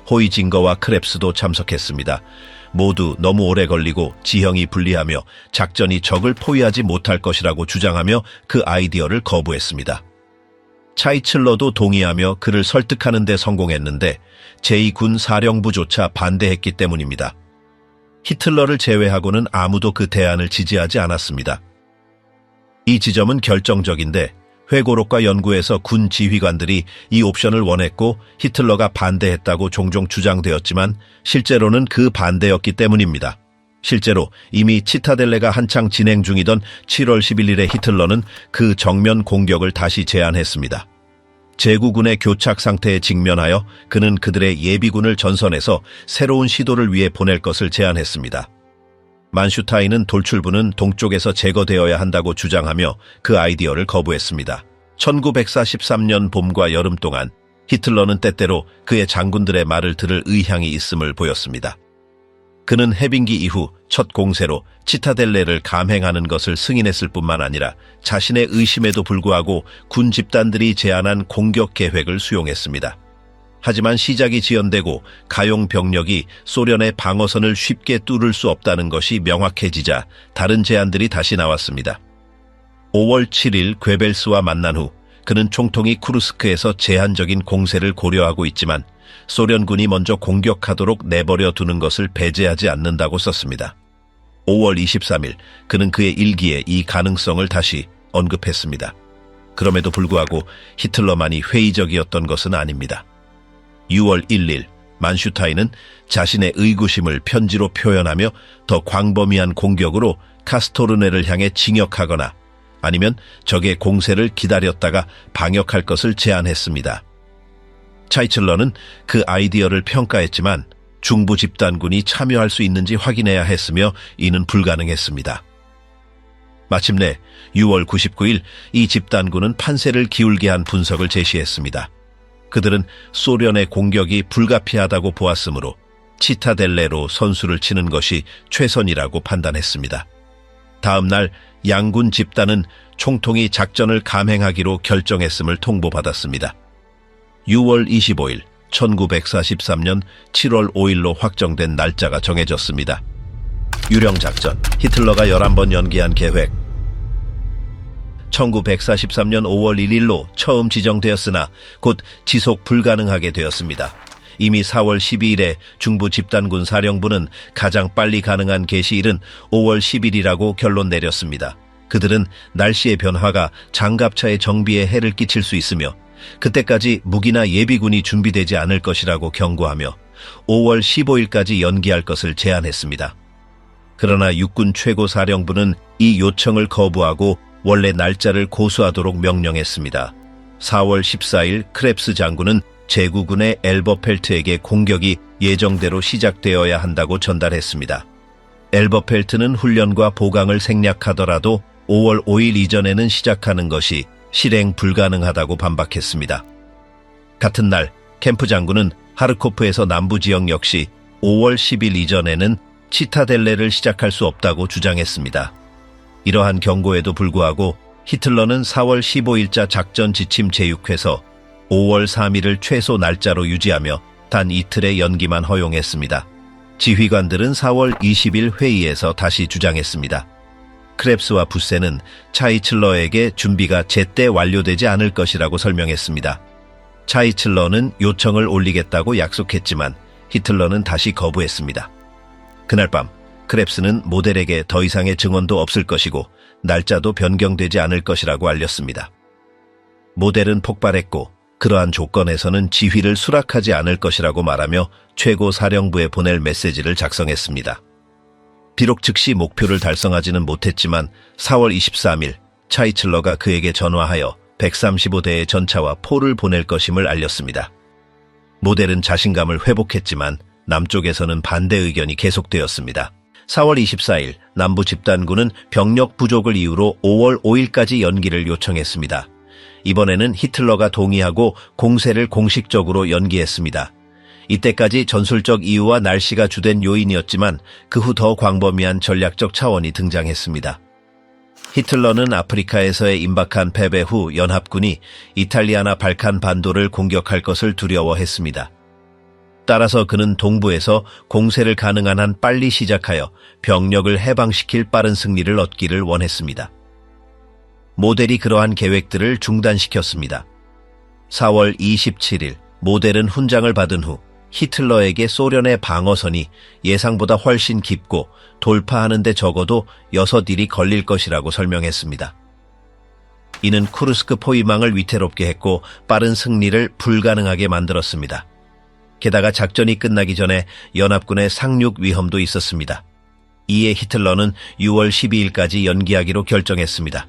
호이징거와 크랩스도 참석했습니다. 모두 너무 오래 걸리고 지형이 불리하며 작전이 적을 포위하지 못할 것이라고 주장하며 그 아이디어를 거부했습니다. 차이틀러도 동의하며 그를 설득하는 데 성공했는데 제2군 사령부조차 반대했기 때문입니다. 히틀러를 제외하고는 아무도 그 대안을 지지하지 않았습니다. 이 지점은 결정적인데 회고록과 연구에서 군 지휘관들이 이 옵션을 원했고 히틀러가 반대했다고 종종 주장되었지만 실제로는 그 반대였기 때문입니다. 실제로 이미 치타델레가 한창 진행 중이던 7월 11일에 히틀러는 그 정면 공격을 다시 제안했습니다. 제구군의 교착 상태에 직면하여 그는 그들의 예비군을 전선해서 새로운 시도를 위해 보낼 것을 제안했습니다. 만슈타인은 돌출부는 동쪽에서 제거되어야 한다고 주장하며 그 아이디어를 거부했습니다. 1943년 봄과 여름 동안 히틀러는 때때로 그의 장군들의 말을 들을 의향이 있음을 보였습니다. 그는 해빙기 이후 첫 공세로 치타델레를 감행하는 것을 승인했을 뿐만 아니라 자신의 의심에도 불구하고 군 집단들이 제안한 공격 계획을 수용했습니다. 하지만 시작이 지연되고 가용 병력이 소련의 방어선을 쉽게 뚫을 수 없다는 것이 명확해지자 다른 제안들이 다시 나왔습니다. 5월 7일 괴벨스와 만난 후 그는 총통이 쿠르스크에서 제한적인 공세를 고려하고 있지만 소련군이 먼저 공격하도록 내버려 두는 것을 배제하지 않는다고 썼습니다. 5월 23일 그는 그의 일기에 이 가능성을 다시 언급했습니다. 그럼에도 불구하고 히틀러만이 회의적이었던 것은 아닙니다. 6월 1일 만슈타인은 자신의 의구심을 편지로 표현하며 더 광범위한 공격으로 카스토르네를 향해 진격하거나 아니면 적의 공세를 기다렸다가 방역할 것을 제안했습니다. 차이틀러는 그 아이디어를 평가했지만 중부 집단군이 참여할 수 있는지 확인해야 했으며 이는 불가능했습니다. 마침내 6월 99일 이 집단군은 판세를 기울게 한 분석을 제시했습니다. 그들은 소련의 공격이 불가피하다고 보았으므로 치타델레로 선수를 치는 것이 최선이라고 판단했습니다. 다음 날 양군 집단은 총통이 작전을 감행하기로 결정했음을 통보받았습니다. 6월 25일 1943년 7월 5일로 확정된 날짜가 정해졌습니다. 유령작전, 히틀러가 11번 연기한 계획. 1943년 5월 1일로 처음 지정되었으나 곧 지속 불가능하게 되었습니다. 이미 4월 12일에 중부 집단군 사령부는 가장 빨리 가능한 개시일은 5월 10일이라고 결론 내렸습니다. 그들은 날씨의 변화가 장갑차의 정비에 해를 끼칠 수 있으며 그때까지 무기나 예비군이 준비되지 않을 것이라고 경고하며 5월 15일까지 연기할 것을 제안했습니다. 그러나 육군 최고사령부는 이 요청을 거부하고 원래 날짜를 고수하도록 명령했습니다. 4월 14일 크랩스 장군은 제구군의 엘버펠트에게 공격이 예정대로 시작되어야 한다고 전달했습니다. 엘버펠트는 훈련과 보강을 생략하더라도 5월 5일 이전에는 시작하는 것이 실행 불가능하다고 반박했습니다. 같은 날 캠프 장군은 하르코프에서 남부 지역 역시 5월 10일 이전에는 치타델레를 시작할 수 없다고 주장했습니다. 이러한 경고에도 불구하고 히틀러는 4월 15일자 작전 지침 제6회에서 5월 3일을 최소 날짜로 유지하며 단 이틀의 연기만 허용했습니다. 지휘관들은 4월 20일 회의에서 다시 주장했습니다. 크랩스와 부세는 차이슬러에게 준비가 제때 완료되지 않을 것이라고 설명했습니다. 차이슬러는 요청을 올리겠다고 약속했지만 히틀러는 다시 거부했습니다. 그날 밤 크랩스는 모델에게 더 이상의 증언도 없을 것이고 날짜도 변경되지 않을 것이라고 알렸습니다. 모델은 폭발했고 그러한 조건에서는 지휘를 수락하지 않을 것이라고 말하며 최고 사령부에 보낼 메시지를 작성했습니다. 비록 즉시 목표를 달성하지는 못했지만 4월 23일 차이슬러가 그에게 전화하여 135대의 전차와 포를 보낼 것임을 알렸습니다. 모델은 자신감을 회복했지만 남쪽에서는 반대 의견이 계속되었습니다. 4월 24일 남부 집단군은 병력 부족을 이유로 5월 5일까지 연기를 요청했습니다. 이번에는 히틀러가 동의하고 공세를 공식적으로 연기했습니다. 이때까지 전술적 이유와 날씨가 주된 요인이었지만 그 후 더 광범위한 전략적 차원이 등장했습니다. 히틀러는 아프리카에서의 임박한 패배 후 연합군이 이탈리아나 발칸 반도를 공격할 것을 두려워했습니다. 따라서 그는 동부에서 공세를 가능한 한 빨리 시작하여 병력을 해방시킬 빠른 승리를 얻기를 원했습니다. 모델이 그러한 계획들을 중단시켰습니다. 4월 27일 모델은 훈장을 받은 후 히틀러에게 소련의 방어선이 예상보다 훨씬 깊고 돌파하는데 적어도 6일이 걸릴 것이라고 설명했습니다. 이는 쿠르스크 포위망을 위태롭게 했고 빠른 승리를 불가능하게 만들었습니다. 게다가 작전이 끝나기 전에 연합군의 상륙 위험도 있었습니다. 이에 히틀러는 6월 12일까지 연기하기로 결정했습니다.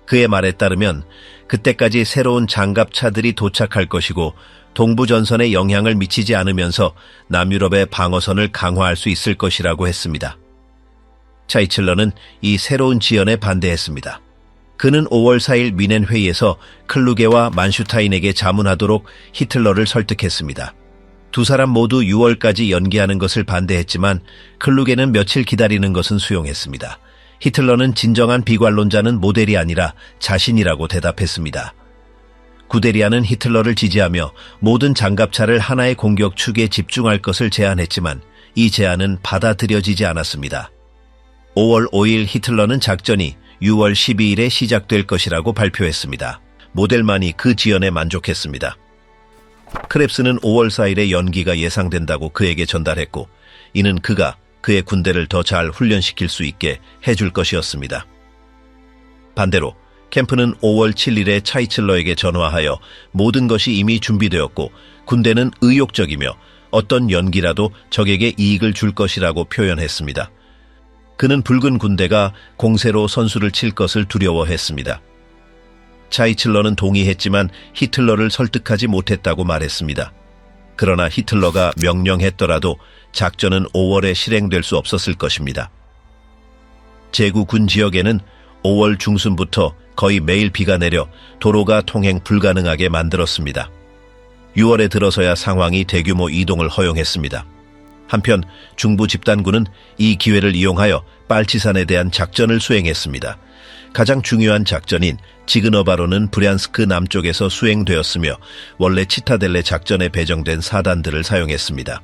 그의 말에 따르면 그때까지 새로운 장갑차들이 도착할 것이고 동부 전선에 영향을 미치지 않으면서 남유럽의 방어선을 강화할 수 있을 것이라고 했습니다. 차이슬러는 이 새로운 지연에 반대했습니다. 그는 5월 4일 미넨 회의에서 클루게와 만슈타인에게 자문하도록 히틀러를 설득했습니다. 두 사람 모두 6월까지 연기하는 것을 반대했지만 클루게는 며칠 기다리는 것은 수용했습니다. 히틀러는 진정한 비관론자는 모델이 아니라 자신이라고 대답했습니다. 구데리아는 히틀러를 지지하며 모든 장갑차를 하나의 공격 축에 집중할 것을 제안했지만 이 제안은 받아들여지지 않았습니다. 5월 5일 히틀러는 작전이 6월 12일에 시작될 것이라고 발표했습니다. 모델만이 그 지연에 만족했습니다. 크랩스는 5월 4일에 연기가 예상된다고 그에게 전달했고 이는 그가 그의 군대를 더 잘 훈련시킬 수 있게 해줄 것이었습니다. 반대로 캠프는 5월 7일에 차이슬러에게 전화하여 모든 것이 이미 준비되었고 군대는 의욕적이며 어떤 연기라도 적에게 이익을 줄 것이라고 표현했습니다. 그는 붉은 군대가 공세로 선수를 칠 것을 두려워했습니다. 차이슬러는 동의했지만 히틀러를 설득하지 못했다고 말했습니다. 그러나 히틀러가 명령했더라도 작전은 5월에 실행될 수 없었을 것입니다. 제구군 지역에는 5월 중순부터 거의 매일 비가 내려 도로가 통행 불가능하게 만들었습니다. 6월에 들어서야 상황이 대규모 이동을 허용했습니다. 한편 중부 집단군은 이 기회를 이용하여 빨치산에 대한 작전을 수행했습니다. 가장 중요한 작전인 지그너바로는 브리안스크 남쪽에서 수행되었으며 원래 치타델레 작전에 배정된 사단들을 사용했습니다.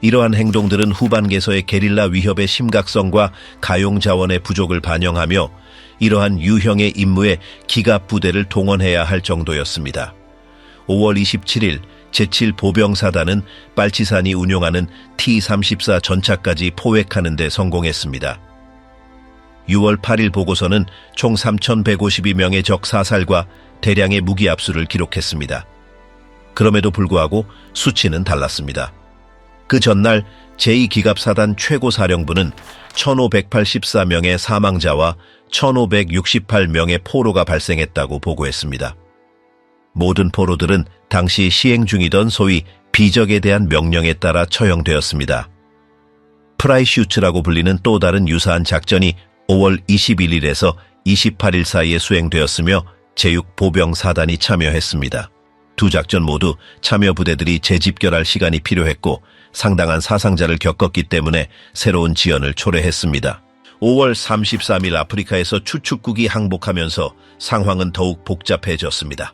이러한 행동들은 후반기에서의 게릴라 위협의 심각성과 가용 자원의 부족을 반영하며 이러한 유형의 임무에 기갑 부대를 동원해야 할 정도였습니다. 5월 27일 제7보병사단은 빨치산이 운용하는 T-34 전차까지 포획하는 데 성공했습니다. 6월 8일 보고서는 총 3,152명의 적 사살과 대량의 무기 압수를 기록했습니다. 그럼에도 불구하고 수치는 달랐습니다. 그 전날 제2기갑사단 최고사령부는 1,584명의 사망자와 1,568명의 포로가 발생했다고 보고했습니다. 모든 포로들은 당시 시행 중이던 소위 비적에 대한 명령에 따라 처형되었습니다. 프라이슈츠라고 불리는 또 다른 유사한 작전이 5월 21일에서 28일 사이에 수행되었으며 제6보병사단이 참여했습니다. 두 작전 모두 참여 부대들이 재집결할 시간이 필요했고 상당한 사상자를 겪었기 때문에 새로운 지연을 초래했습니다. 5월 33일 아프리카에서 추축국이 항복하면서 상황은 더욱 복잡해졌습니다.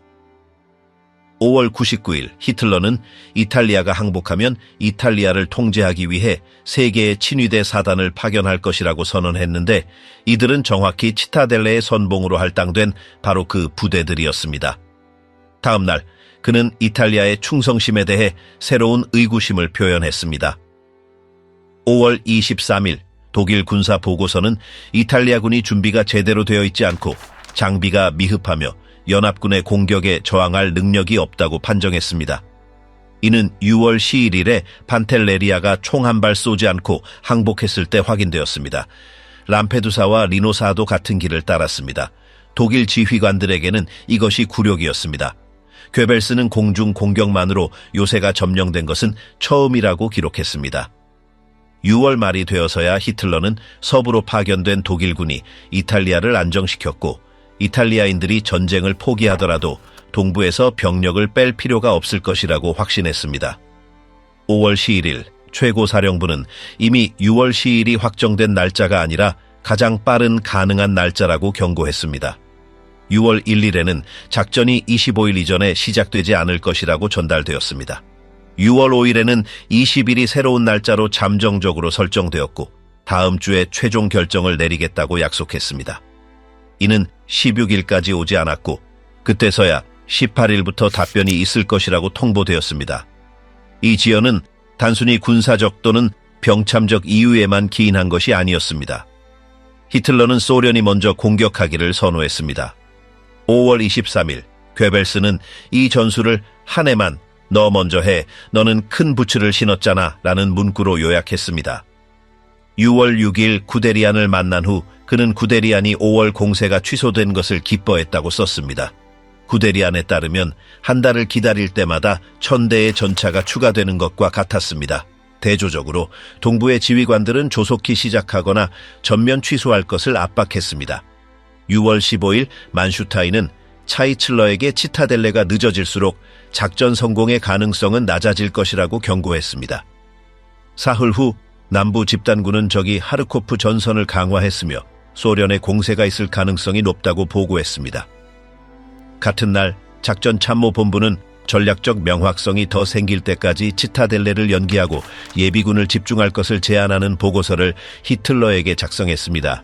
5월 99일 히틀러는 이탈리아가 항복하면 이탈리아를 통제하기 위해 세 개의 친위대 사단을 파견할 것이라고 선언했는데 이들은 정확히 치타델레의 선봉으로 할당된 바로 그 부대들이었습니다. 다음 날 그는 이탈리아의 충성심에 대해 새로운 의구심을 표현했습니다. 5월 23일 독일 군사 보고서는 이탈리아군이 준비가 제대로 되어 있지 않고 장비가 미흡하며 연합군의 공격에 저항할 능력이 없다고 판정했습니다. 이는 6월 11일에 판텔레리아가 총 한 발 쏘지 않고 항복했을 때 확인되었습니다. 람페두사와 리노사도 같은 길을 따랐습니다. 독일 지휘관들에게는 이것이 굴욕이었습니다. 괴벨스는 공중 공격만으로 요새가 점령된 것은 처음이라고 기록했습니다. 6월 말이 되어서야 히틀러는 서부로 파견된 독일군이 이탈리아를 안정시켰고 이탈리아인들이 전쟁을 포기하더라도 동부에서 병력을 뺄 필요가 없을 것이라고 확신했습니다. 5월 10일 최고사령부는 이미 6월 10일이 확정된 날짜가 아니라 가장 빠른 가능한 날짜라고 경고했습니다. 6월 1일에는 작전이 25일 이전에 시작되지 않을 것이라고 전달되었습니다. 6월 5일에는 20일이 새로운 날짜로 잠정적으로 설정되었고 다음 주에 최종 결정을 내리겠다고 약속했습니다. 이는 16일까지 오지 않았고 그때서야 18일부터 답변이 있을 것이라고 통보되었습니다. 이 지연은 단순히 군사적 또는 병참적 이유에만 기인한 것이 아니었습니다. 히틀러는 소련이 먼저 공격하기를 선호했습니다. 5월 23일 괴벨스는 이 전술을 한 해만 너 먼저 해, 너는 큰 부츠를 신었잖아 라는 문구로 요약했습니다. 6월 6일 구데리안을 만난 후 그는 구데리안이 5월 공세가 취소된 것을 기뻐했다고 썼습니다. 구데리안에 따르면 한 달을 기다릴 때마다 1000대의 전차가 추가되는 것과 같았습니다. 대조적으로 동부의 지휘관들은 조속히 시작하거나 전면 취소할 것을 압박했습니다. 6월 15일 만슈타인은 차이틀러에게 치타델레가 늦어질수록 작전 성공의 가능성은 낮아질 것이라고 경고했습니다. 사흘 후 남부 집단군은 적이 하르코프 전선을 강화했으며 소련의 공세가 있을 가능성이 높다고 보고했습니다. 같은 날 작전참모본부는 전략적 명확성이 더 생길 때까지 치타델레를 연기하고 예비군을 집중할 것을 제안하는 보고서를 히틀러에게 작성했습니다.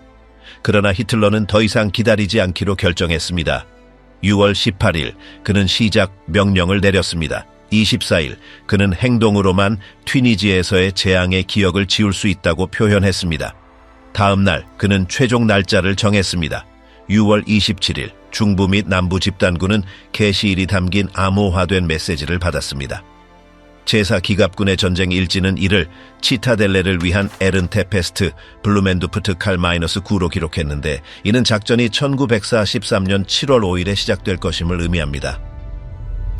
그러나 히틀러는 더 이상 기다리지 않기로 결정했습니다. 6월 18일 그는 시작 명령을 내렸습니다. 24일 그는 행동으로만 튀니지에서의 재앙의 기억을 지울 수 있다고 표현했습니다. 다음 날 그는 최종 날짜를 정했습니다. 6월 27일 중부 및 남부 집단군은 게시일이 담긴 암호화된 메시지를 받았습니다. 제4기갑군의 전쟁 일지는 이를 치타델레를 위한 에른 테페스트 블루멘두프트 칼-9로 기록했는데 이는 작전이 1943년 7월 5일에 시작될 것임을 의미합니다.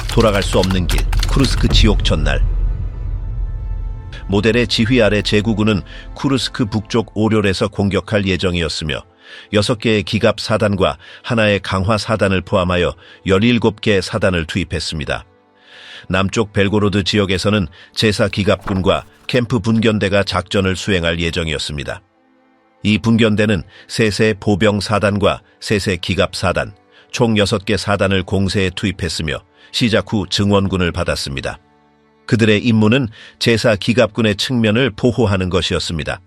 돌아갈 수 없는 길, 쿠르스크 지옥 전날. 모델의 지휘 아래 제9군은 쿠르스크 북쪽 오렬에서 공격할 예정이었으며 6개의 기갑 사단과 하나의 강화 사단을 포함하여 17개 사단을 투입했습니다. 남쪽 벨고로드 지역에서는 제4기갑군과 캠프 분견대가 작전을 수행할 예정이었습니다. 이 분견대는 세세 보병 사단과 세세 기갑 사단, 총 6개 사단을 공세에 투입했으며 시작 후 증원군을 받았습니다. 그들의 임무는 제4기갑군의 측면을 보호하는 것이었습니다.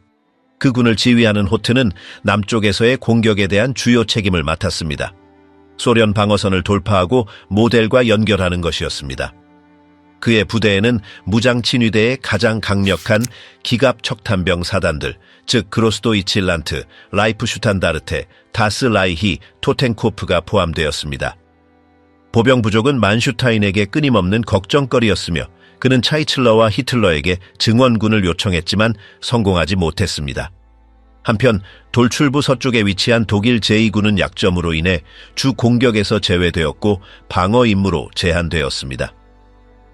그 군을 지휘하는 호트는 남쪽에서의 공격에 대한 주요 책임을 맡았습니다. 소련 방어선을 돌파하고 모델과 연결하는 것이었습니다. 그의 부대에는 무장 친위대의 가장 강력한 기갑 척탄병 사단들, 즉 그로스도이칠란트, 라이프슈탄다르테, 다스라이히, 토텐코프가 포함되었습니다. 보병 부족은 만슈타인에게 끊임없는 걱정거리였으며 그는 차이틀러와 히틀러에게 증원군을 요청했지만 성공하지 못했습니다. 한편 돌출부 서쪽에 위치한 독일 제2군은 약점으로 인해 주 공격에서 제외되었고 방어 임무로 제한되었습니다.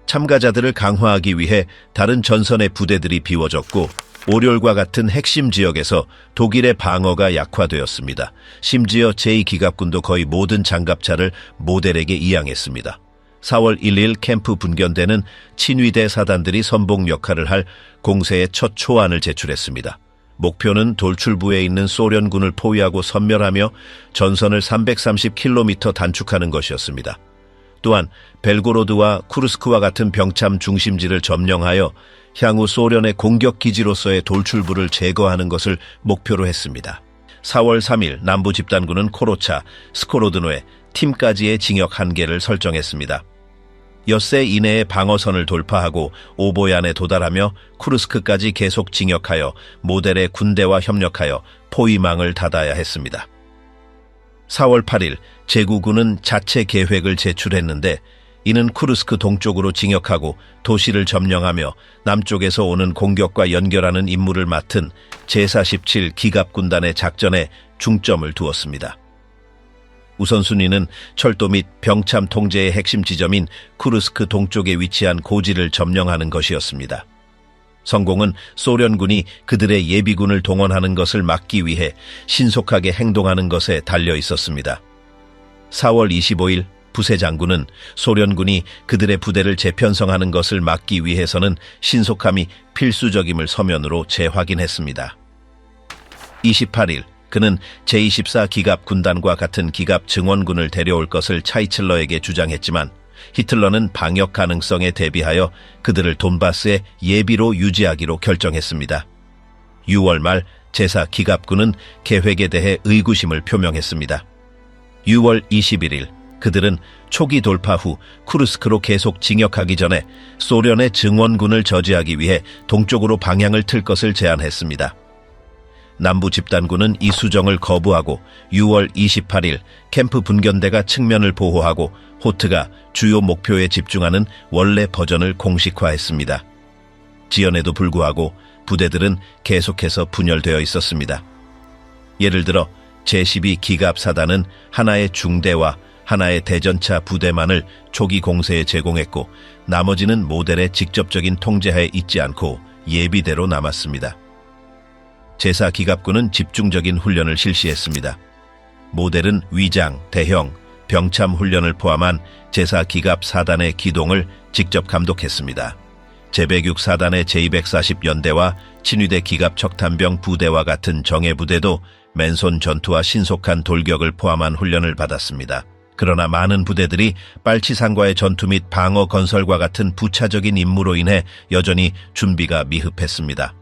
참가자들을 강화하기 위해 다른 전선의 부대들이 비워졌고 오렬과 같은 핵심 지역에서 독일의 방어가 약화되었습니다. 심지어 제2기갑군도 거의 모든 장갑차를 모델에게 이양했습니다. 4월 1일 캠프 분견대는 친위대 사단들이 선봉 역할을 할 공세의 첫 초안을 제출했습니다. 목표는 돌출부에 있는 소련군을 포위하고 섬멸하며 전선을 330km 단축하는 것이었습니다. 또한 벨고로드와 쿠르스크와 같은 병참 중심지를 점령하여 향후 소련의 공격 기지로서의 돌출부를 제거하는 것을 목표로 했습니다. 4월 3일 남부 집단군은 코로차, 스코로드노에 팀까지의 징역 한계를 설정했습니다. 엿새 이내에 방어선을 돌파하고 오보얀에 도달하며 쿠르스크까지 계속 징역하여 모델의 군대와 협력하여 포위망을 닫아야 했습니다. 4월 8일 제9군은 자체 계획을 제출했는데 이는 쿠르스크 동쪽으로 징역하고 도시를 점령하며 남쪽에서 오는 공격과 연결하는 임무를 맡은 제47 기갑군단의 작전에 중점을 두었습니다. 우선순위는 철도 및 병참 통제의 핵심 지점인 쿠르스크 동쪽에 위치한 고지를 점령하는 것이었습니다. 성공은 소련군이 그들의 예비군을 동원하는 것을 막기 위해 신속하게 행동하는 것에 달려 있었습니다. 4월 25일 부세 장군은 소련군이 그들의 부대를 재편성하는 것을 막기 위해서는 신속함이 필수적임을 서면으로 재확인했습니다. 28일 그는 제24 기갑 군단과 같은 기갑 증원군을 데려올 것을 차이틀러에게 주장했지만 히틀러는 방역 가능성에 대비하여 그들을 돈바스에 예비로 유지하기로 결정했습니다. 6월 말 제4 기갑군은 계획에 대해 의구심을 표명했습니다. 6월 21일 그들은 초기 돌파 후 쿠르스크로 계속 징역하기 전에 소련의 증원군을 저지하기 위해 동쪽으로 방향을 틀 것을 제안했습니다. 남부 집단군은 이 수정을 거부하고 6월 28일 캠프 분견대가 측면을 보호하고 호트가 주요 목표에 집중하는 원래 버전을 공식화했습니다. 지연에도 불구하고 부대들은 계속해서 분열되어 있었습니다. 예를 들어 제12 기갑사단은 하나의 중대와 하나의 대전차 부대만을 초기 공세에 제공했고 나머지는 모델의 직접적인 통제하에 있지 않고 예비대로 남았습니다. 제4 기갑군은 집중적인 훈련을 실시했습니다. 모델은 위장, 대형, 병참 훈련을 포함한 제4 기갑 사단의 기동을 직접 감독했습니다. 제106 사단의 제240 연대와 친위대 기갑 척탄병 부대와 같은 정예부대도 맨손 전투와 신속한 돌격을 포함한 훈련을 받았습니다. 그러나 많은 부대들이 빨치산과의 전투 및 방어 건설과 같은 부차적인 임무로 인해 여전히 준비가 미흡했습니다.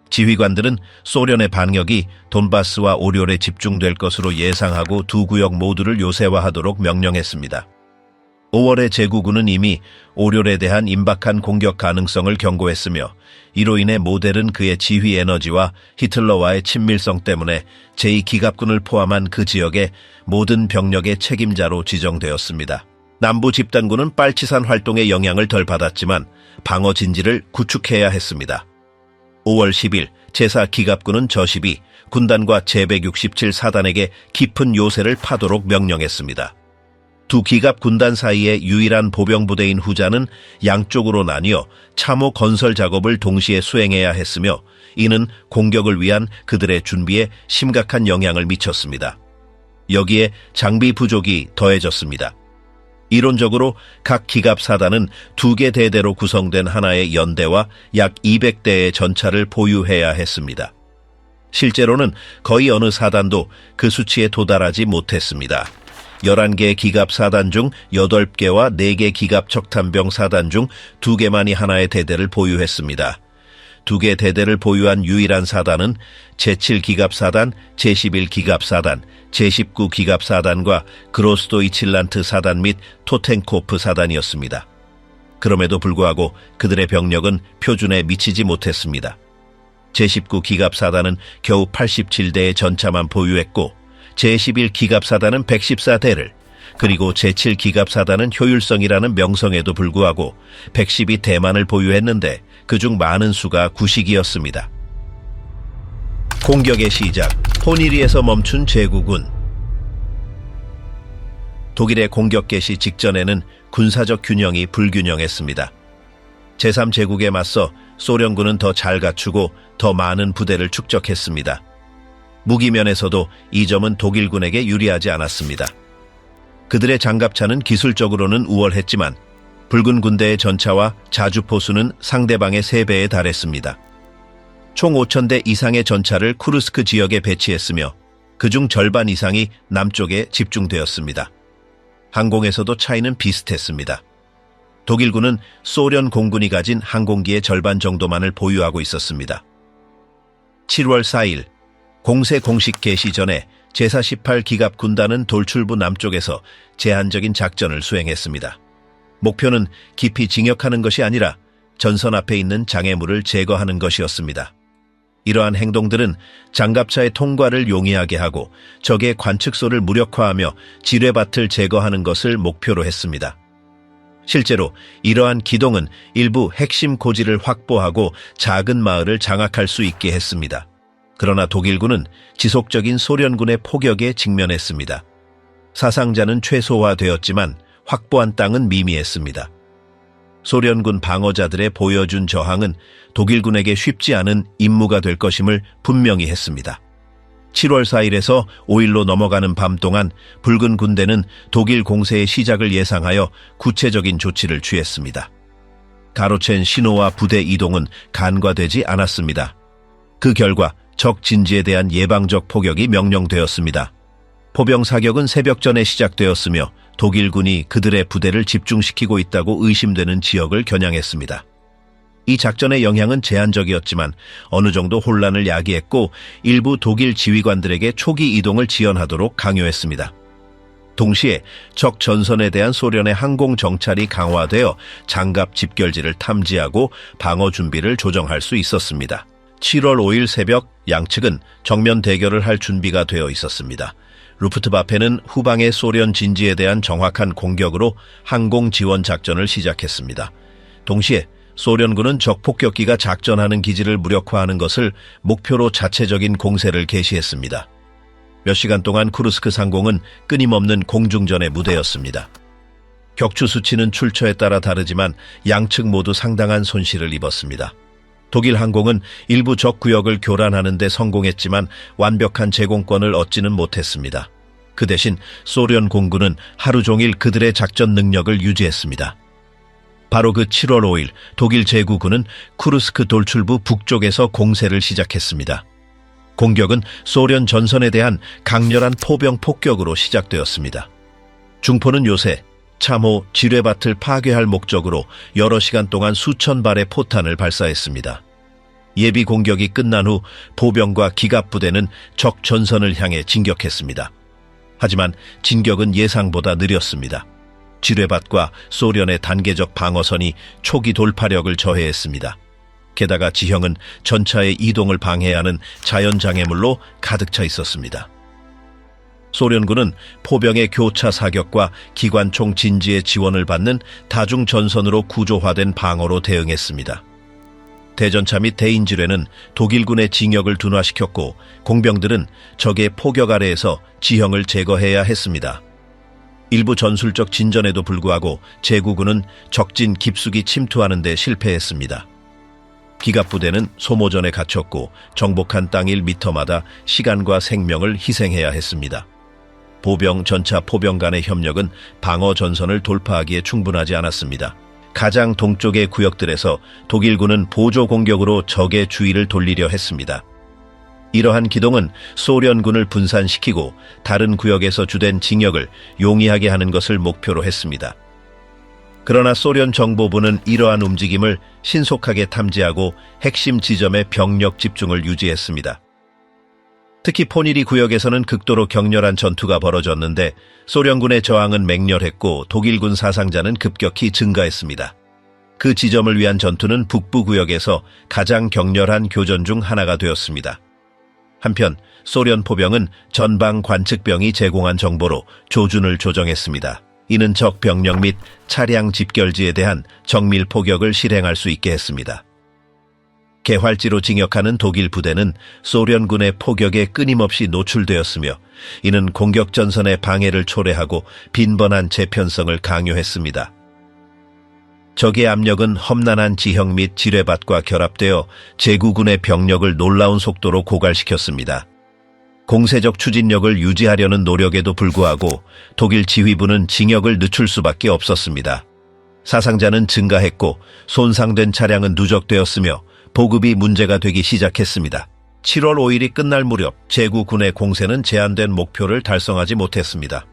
지휘관들은 소련의 반격이 돈바스와 오렬에 집중될 것으로 예상하고 두 구역 모두를 요새화하도록 명령했습니다. 5월에 제9군은 이미 오렬에 대한 임박한 공격 가능성을 경고했으며 이로 인해 모델은 그의 지휘 에너지와 히틀러와의 친밀성 때문에 제2기갑군을 포함한 그 지역의 모든 병력의 책임자로 지정되었습니다. 남부 집단군은 빨치산 활동의 영향을 덜 받았지만 방어 진지를 구축해야 했습니다. 5월 10일 제4기갑군은 저12 군단과 제167 사단에게 깊은 요새를 파도록 명령했습니다. 두 기갑 군단 사이의 유일한 보병부대인 후자는 양쪽으로 나뉘어 참호 건설 작업을 동시에 수행해야 했으며 이는 공격을 위한 그들의 준비에 심각한 영향을 미쳤습니다. 여기에 장비 부족이 더해졌습니다. 이론적으로 각 기갑 사단은 2개 대대로 구성된 하나의 연대와 약 200대의 전차를 보유해야 했습니다. 실제로는 거의 어느 사단도 그 수치에 도달하지 못했습니다. 11개 기갑 사단 중 8개와 4개 기갑 척탄병 사단 중 2개만이 하나의 대대를 보유했습니다. 2개 대대를 보유한 유일한 사단은 제7기갑사단, 제11기갑사단, 제19기갑사단과 그로스도이칠란트 사단 및 토텐코프 사단이었습니다. 그럼에도 불구하고 그들의 병력은 표준에 미치지 못했습니다. 제19기갑사단은 겨우 87대의 전차만 보유했고 제11기갑사단은 114대를, 그리고 제7기갑사단은 효율성이라는 명성에도 불구하고 112대만을 보유했는데 그중 많은 수가 구식이었습니다. 공격의 시작, 포니리에서 멈춘 제국군. 독일의 공격 개시 직전에는 군사적 균형이 불균형했습니다. 제3제국에 맞서 소련군은 더 잘 갖추고 더 많은 부대를 축적했습니다. 무기면에서도 이 점은 독일군에게 유리하지 않았습니다. 그들의 장갑차는 기술적으로는 우월했지만 붉은 군대의 전차와 자주포수는 상대방의 3배에 달했습니다. 총 5,000대 이상의 전차를 쿠르스크 지역에 배치했으며 그중 절반 이상이 남쪽에 집중되었습니다. 항공에서도 차이는 비슷했습니다. 독일군은 소련 공군이 가진 항공기의 절반 정도만을 보유하고 있었습니다. 7월 4일 공세 공식 개시 전에 제48기갑 군단은 돌출부 남쪽에서 제한적인 작전을 수행했습니다. 목표는 깊이 진격하는 것이 아니라 전선 앞에 있는 장애물을 제거하는 것이었습니다. 이러한 행동들은 장갑차의 통과를 용이하게 하고 적의 관측소를 무력화하며 지뢰밭을 제거하는 것을 목표로 했습니다. 실제로 이러한 기동은 일부 핵심 고지를 확보하고 작은 마을을 장악할 수 있게 했습니다. 그러나 독일군은 지속적인 소련군의 포격에 직면했습니다. 사상자는 최소화되었지만 확보한 땅은 미미했습니다. 소련군 방어자들의 보여준 저항은 독일군에게 쉽지 않은 임무가 될 것임을 분명히 했습니다. 7월 4일에서 5일로 넘어가는 밤 동안 붉은 군대는 독일 공세의 시작을 예상하여 구체적인 조치를 취했습니다. 가로챈 신호와 부대 이동은 간과되지 않았습니다. 그 결과 적 진지에 대한 예방적 포격이 명령되었습니다. 포병 사격은 새벽 전에 시작되었으며 독일군이 그들의 부대를 집중시키고 있다고 의심되는 지역을 겨냥했습니다. 이 작전의 영향은 제한적이었지만 어느 정도 혼란을 야기했고 일부 독일 지휘관들에게 초기 이동을 지연하도록 강요했습니다. 동시에 적 전선에 대한 소련의 항공 정찰이 강화되어 장갑 집결지를 탐지하고 방어 준비를 조정할 수 있었습니다. 7월 5일 새벽 양측은 정면 대결을 할 준비가 되어 있었습니다. 루프트바페는 후방의 소련 진지에 대한 정확한 공격으로 항공 지원 작전을 시작했습니다. 동시에 소련군은 적 폭격기가 작전하는 기지를 무력화하는 것을 목표로 자체적인 공세를 개시했습니다. 몇 시간 동안 쿠르스크 상공은 끊임없는 공중전의 무대였습니다. 격추 수치는 출처에 따라 다르지만 양측 모두 상당한 손실을 입었습니다. 독일 항공은 일부 적 구역을 교란하는 데 성공했지만 완벽한 제공권을 얻지는 못했습니다. 그 대신 소련 공군은 하루 종일 그들의 작전 능력을 유지했습니다. 바로 그 7월 5일 독일 제9군은 쿠르스크 돌출부 북쪽에서 공세를 시작했습니다. 공격은 소련 전선에 대한 강렬한 포병 폭격으로 시작되었습니다. 중포는 요새 참호 지뢰밭을 파괴할 목적으로 여러 시간 동안 수천 발의 포탄을 발사했습니다. 예비 공격이 끝난 후 보병과 기갑부대는 적 전선을 향해 진격했습니다. 하지만 진격은 예상보다 느렸습니다. 지뢰밭과 소련의 단계적 방어선이 초기 돌파력을 저해했습니다. 게다가 지형은 전차의 이동을 방해하는 자연장애물로 가득 차 있었습니다. 소련군은 포병의 교차 사격과 기관총 진지의 지원을 받는 다중 전선으로 구조화된 방어로 대응했습니다. 대전차 및 대인지뢰는 독일군의 진격을 둔화시켰고 공병들은 적의 포격 아래에서 지형을 제거해야 했습니다. 일부 전술적 진전에도 불구하고 제9군은 적진 깊숙이 침투하는 데 실패했습니다. 기갑부대는 소모전에 갇혔고 정복한 땅 1m마다 시간과 생명을 희생해야 했습니다. 보병, 전차, 포병 간의 협력은 방어 전선을 돌파하기에 충분하지 않았습니다. 가장 동쪽의 구역들에서 독일군은 보조 공격으로 적의 주의를 돌리려 했습니다. 이러한 기동은 소련군을 분산시키고 다른 구역에서 주된 징역을 용이하게 하는 것을 목표로 했습니다. 그러나 소련 정보부는 이러한 움직임을 신속하게 탐지하고 핵심 지점에 병력 집중을 유지했습니다. 특히 포니리 구역에서는 극도로 격렬한 전투가 벌어졌는데 소련군의 저항은 맹렬했고 독일군 사상자는 급격히 증가했습니다. 그 지점을 위한 전투는 북부 구역에서 가장 격렬한 교전 중 하나가 되었습니다. 한편 소련 포병은 전방 관측병이 제공한 정보로 조준을 조정했습니다. 이는 적 병력 및 차량 집결지에 대한 정밀 포격을 실행할 수 있게 했습니다. 개활지로 진격하는 독일 부대는 소련군의 포격에 끊임없이 노출되었으며 이는 공격 전선의 방해를 초래하고 빈번한 재편성을 강요했습니다. 적의 압력은 험난한 지형 및 지뢰밭과 결합되어 제구군의 병력을 놀라운 속도로 고갈시켰습니다. 공세적 추진력을 유지하려는 노력에도 불구하고 독일 지휘부는 진역을 늦출 수밖에 없었습니다. 사상자는 증가했고 손상된 차량은 누적되었으며 보급이 문제가 되기 시작했습니다. 7월 5일이 끝날 무렵 제구군의 공세는 제한된 목표를 달성하지 못했습니다.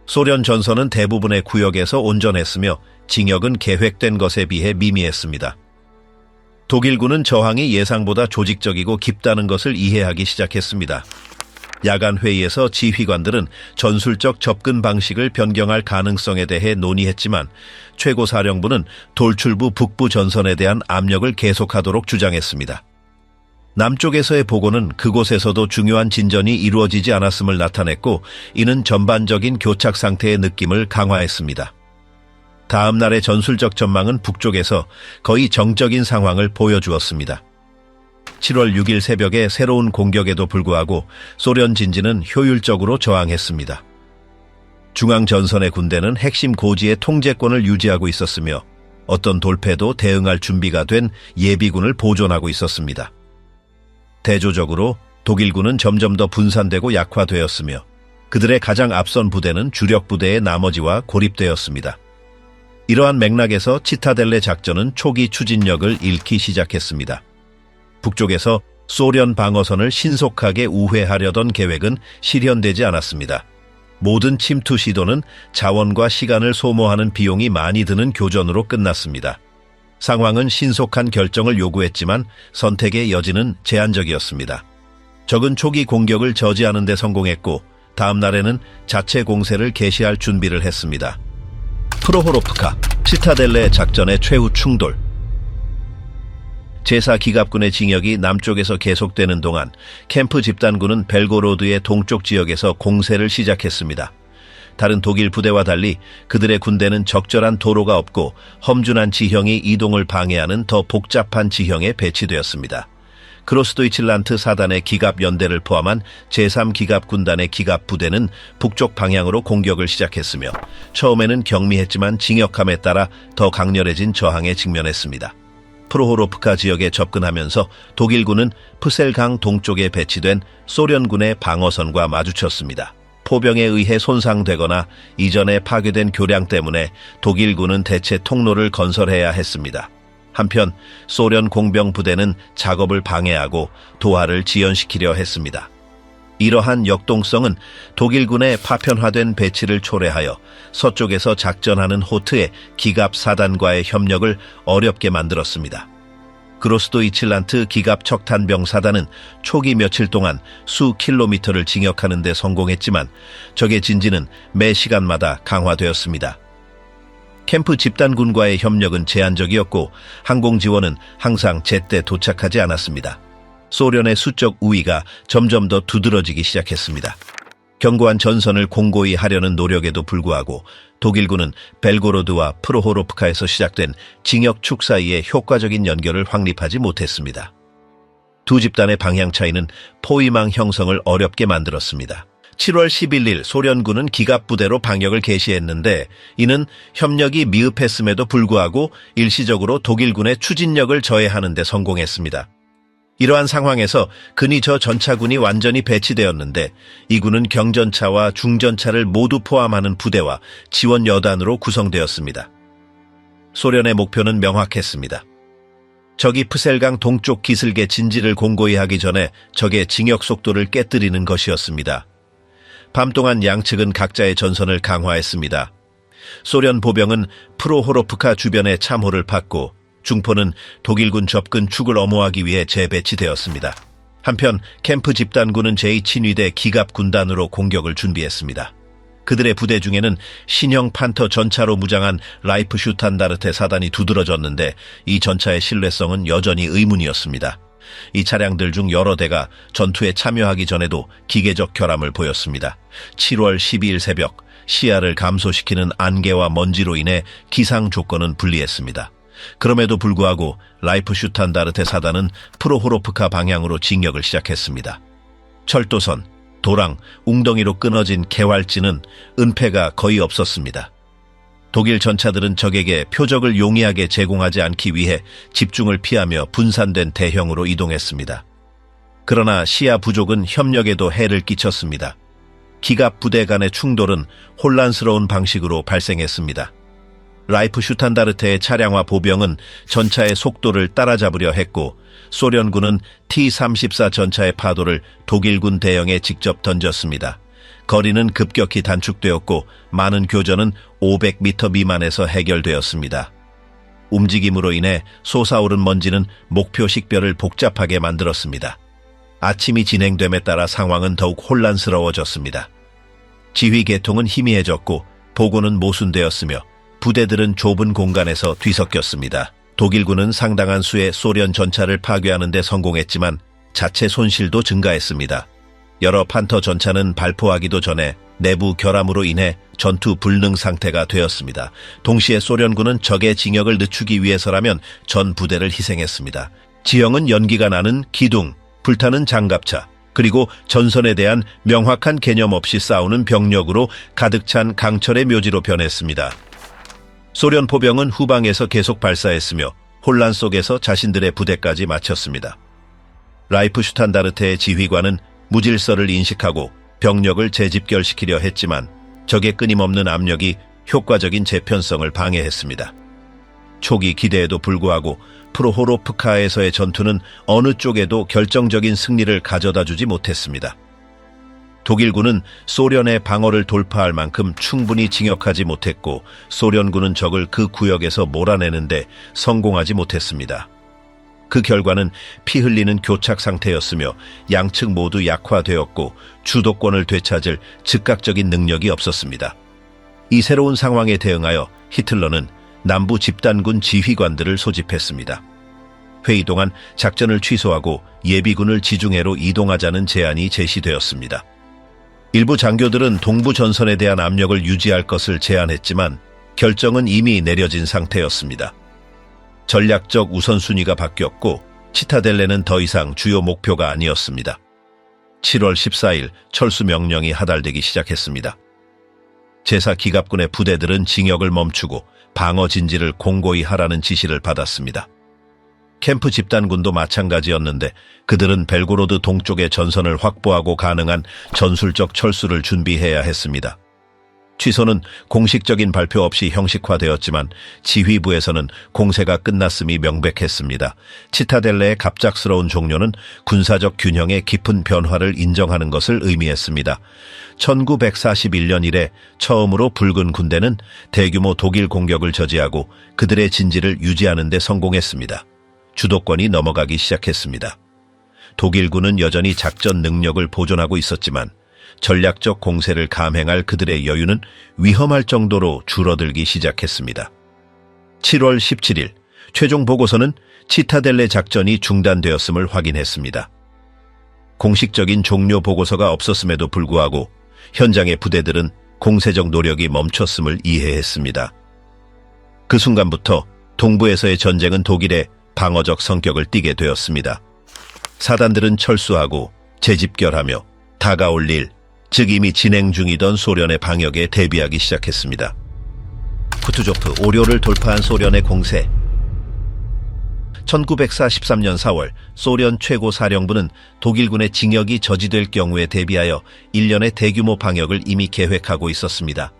소련 전선은 대부분의 구역에서 온전했으며 진역은 계획된 것에 비해 미미했습니다. 독일군은 저항이 예상보다 조직적이고 깊다는 것을 이해하기 시작했습니다. 야간 회의에서 지휘관들은 전술적 접근 방식을 변경할 가능성에 대해 논의했지만 최고사령부는 돌출부 북부 전선에 대한 압력을 계속하도록 주장했습니다. 남쪽에서의 보고는 그곳에서도 중요한 진전이 이루어지지 않았음을 나타냈고 이는 전반적인 교착 상태의 느낌을 강화했습니다. 다음 날의 전술적 전망은 북쪽에서 거의 정적인 상황을 보여주었습니다. 7월 6일 새벽에 새로운 공격에도 불구하고 소련 진지는 효율적으로 저항했습니다. 중앙전선의 군대는 핵심 고지의 통제권을 유지하고 있었으며 어떤 돌패도 대응할 준비가 된 예비군을 보존하고 있었습니다. 대조적으로 독일군은 점점 더 분산되고 약화되었으며 그들의 가장 앞선 부대는 주력 부대의 나머지와 고립되었습니다. 이러한 맥락에서 치타델레 작전은 초기 추진력을 잃기 시작했습니다. 북쪽에서 소련 방어선을 신속하게 우회하려던 계획은 실현되지 않았습니다. 모든 침투 시도는 자원과 시간을 소모하는 비용이 많이 드는 교전으로 끝났습니다. 상황은 신속한 결정을 요구했지만 선택의 여지는 제한적이었습니다. 적은 초기 공격을 저지하는 데 성공했고 다음 날에는 자체 공세를 개시할 준비를 했습니다. 프로호로프카, 치타델레 작전의 최후 충돌. 제4기갑군의 진역이 남쪽에서 계속되는 동안 캠프 집단군은 벨고로드의 동쪽 지역에서 공세를 시작했습니다. 다른 독일 부대와 달리 그들의 군대는 적절한 도로가 없고 험준한 지형이 이동을 방해하는 더 복잡한 지형에 배치되었습니다. 크로스도이칠란트 사단의 기갑 연대를 포함한 제3기갑 군단의 기갑 부대는 북쪽 방향으로 공격을 시작했으며 처음에는 경미했지만 진역함에 따라 더 강렬해진 저항에 직면했습니다. 프로호로프카 지역에 접근하면서 독일군은 프셀강 동쪽에 배치된 소련군의 방어선과 마주쳤습니다. 포병에 의해 손상되거나 이전에 파괴된 교량 때문에 독일군은 대체 통로를 건설해야 했습니다. 한편 소련 공병 부대는 작업을 방해하고 도하를 지연시키려 했습니다. 이러한 역동성은 독일군의 파편화된 배치를 초래하여 서쪽에서 작전하는 호트의 기갑 사단과의 협력을 어렵게 만들었습니다. 크로스도이칠란트 기갑 척탄병 사단은 초기 며칠 동안 수 킬로미터를 진격하는 데 성공했지만 적의 진지는 매 시간마다 강화되었습니다. 캠프 집단군과의 협력은 제한적이었고 항공 지원은 항상 제때 도착하지 않았습니다. 소련의 수적 우위가 점점 더 두드러지기 시작했습니다. 견고한 전선을 공고히 하려는 노력에도 불구하고 독일군은 벨고로드와 프로호로프카에서 시작된 징역축 사이의 효과적인 연결을 확립하지 못했습니다. 두 집단의 방향 차이는 포위망 형성을 어렵게 만들었습니다. 7월 11일 소련군은 기갑부대로 방역을 개시했는데 이는 협력이 미흡했음에도 불구하고 일시적으로 독일군의 추진력을 저해하는 데 성공했습니다. 이러한 상황에서 근위저 전차군이 완전히 배치되었는데 이 군은 경전차와 중전차를 모두 포함하는 부대와 지원 여단으로 구성되었습니다. 소련의 목표는 명확했습니다. 적이 프셀강 동쪽 기슭의 진지를 공고히 하기 전에 적의 진격 속도를 깨뜨리는 것이었습니다. 밤 동안 양측은 각자의 전선을 강화했습니다. 소련 보병은 프로호로프카 주변에 참호를 팠고 중포는 독일군 접근 축을 엄호하기 위해 재배치되었습니다. 한편 캠프 집단군은 제2친위대 기갑 군단으로 공격을 준비했습니다. 그들의 부대 중에는 신형 판터 전차로 무장한 라이프슈탄다르테 사단이 두드러졌는데 이 전차의 신뢰성은 여전히 의문이었습니다. 이 차량들 중 여러 대가 전투에 참여하기 전에도 기계적 결함을 보였습니다. 7월 12일 새벽 시야를 감소시키는 안개와 먼지로 인해 기상 조건은 불리했습니다. 그럼에도 불구하고 라이프슈탄다르테 사단은 프로호로프카 방향으로 진격을 시작했습니다. 철도선, 도랑, 웅덩이로 끊어진 개활지는 은폐가 거의 없었습니다. 독일 전차들은 적에게 표적을 용이하게 제공하지 않기 위해 집중을 피하며 분산된 대형으로 이동했습니다. 그러나 시야 부족은 협력에도 해를 끼쳤습니다. 기갑 부대 간의 충돌은 혼란스러운 방식으로 발생했습니다. 라이프슈탄다르테의 차량과 보병은 전차의 속도를 따라잡으려 했고 소련군은 T-34 전차의 파도를 독일군 대형에 직접 던졌습니다. 거리는 급격히 단축되었고 많은 교전은 500m 미만에서 해결되었습니다. 움직임으로 인해 솟아오른 먼지는 목표 식별을 복잡하게 만들었습니다. 아침이 진행됨에 따라 상황은 더욱 혼란스러워졌습니다. 지휘 계통은 희미해졌고 보고는 모순되었으며 부대들은 좁은 공간에서 뒤섞였습니다. 독일군은 상당한 수의 소련 전차를 파괴하는 데 성공했지만 자체 손실도 증가했습니다. 여러 판터 전차는 발포하기도 전에 내부 결함으로 인해 전투 불능 상태가 되었습니다. 동시에 소련군은 적의 징역을 늦추기 위해서라면 전 부대를 희생했습니다. 지형은 연기가 나는 기둥, 불타는 장갑차, 그리고 전선에 대한 명확한 개념 없이 싸우는 병력으로 가득 찬 강철의 묘지로 변했습니다. 소련 포병은 후방에서 계속 발사했으며 혼란 속에서 자신들의 부대까지 마쳤습니다. 라이프슈탄다르테의 지휘관은 무질서를 인식하고 병력을 재집결시키려 했지만 적의 끊임없는 압력이 효과적인 재편성을 방해했습니다. 초기 기대에도 불구하고 프로호로프카에서의 전투는 어느 쪽에도 결정적인 승리를 가져다주지 못했습니다. 독일군은 소련의 방어를 돌파할 만큼 충분히 진격하지 못했고 소련군은 적을 그 구역에서 몰아내는데 성공하지 못했습니다. 그 결과는 피 흘리는 교착 상태였으며 양측 모두 약화되었고 주도권을 되찾을 즉각적인 능력이 없었습니다. 이 새로운 상황에 대응하여 히틀러는 남부 집단군 지휘관들을 소집했습니다. 회의 동안 작전을 취소하고 예비군을 지중해로 이동하자는 제안이 제시되었습니다. 일부 장교들은 동부 전선에 대한 압력을 유지할 것을 제안했지만 결정은 이미 내려진 상태였습니다. 전략적 우선순위가 바뀌었고 치타델레는 더 이상 주요 목표가 아니었습니다. 7월 14일 철수 명령이 하달되기 시작했습니다. 제4기갑군의 부대들은 진격을 멈추고 방어 진지를 공고히 하라는 지시를 받았습니다. 캠프 집단군도 마찬가지였는데 그들은 벨고로드 동쪽의 전선을 확보하고 가능한 전술적 철수를 준비해야 했습니다. 취소는 공식적인 발표 없이 형식화되었지만 지휘부에서는 공세가 끝났음이 명백했습니다. 치타델레의 갑작스러운 종료는 군사적 균형의 깊은 변화를 인정하는 것을 의미했습니다. 1941년 이래 처음으로 붉은 군대는 대규모 독일 공격을 저지하고 그들의 진지를 유지하는 데 성공했습니다. 주도권이 넘어가기 시작했습니다. 독일군은 여전히 작전 능력을 보존하고 있었지만 전략적 공세를 감행할 그들의 여유는 위험할 정도로 줄어들기 시작했습니다. 7월 17일 최종 보고서는 치타델레 작전이 중단되었음을 확인했습니다. 공식적인 종료 보고서가 없었음에도 불구하고 현장의 부대들은 공세적 노력이 멈췄음을 이해했습니다. 그 순간부터 동부에서의 전쟁은 독일의 방어적 성격을 띠게 되었습니다. 사단들은 철수하고 재집결하며 다가올 일, 즉 이미 진행 중이던 소련의 방역에 대비하기 시작했습니다. 쿠투조프 오료를 돌파한 소련의 공세. 1943년 4월 소련 최고사령부는 독일군의 징역이 저지될 경우에 대비하여 1년의 대규모 방역을 이미 계획하고 있었습니다.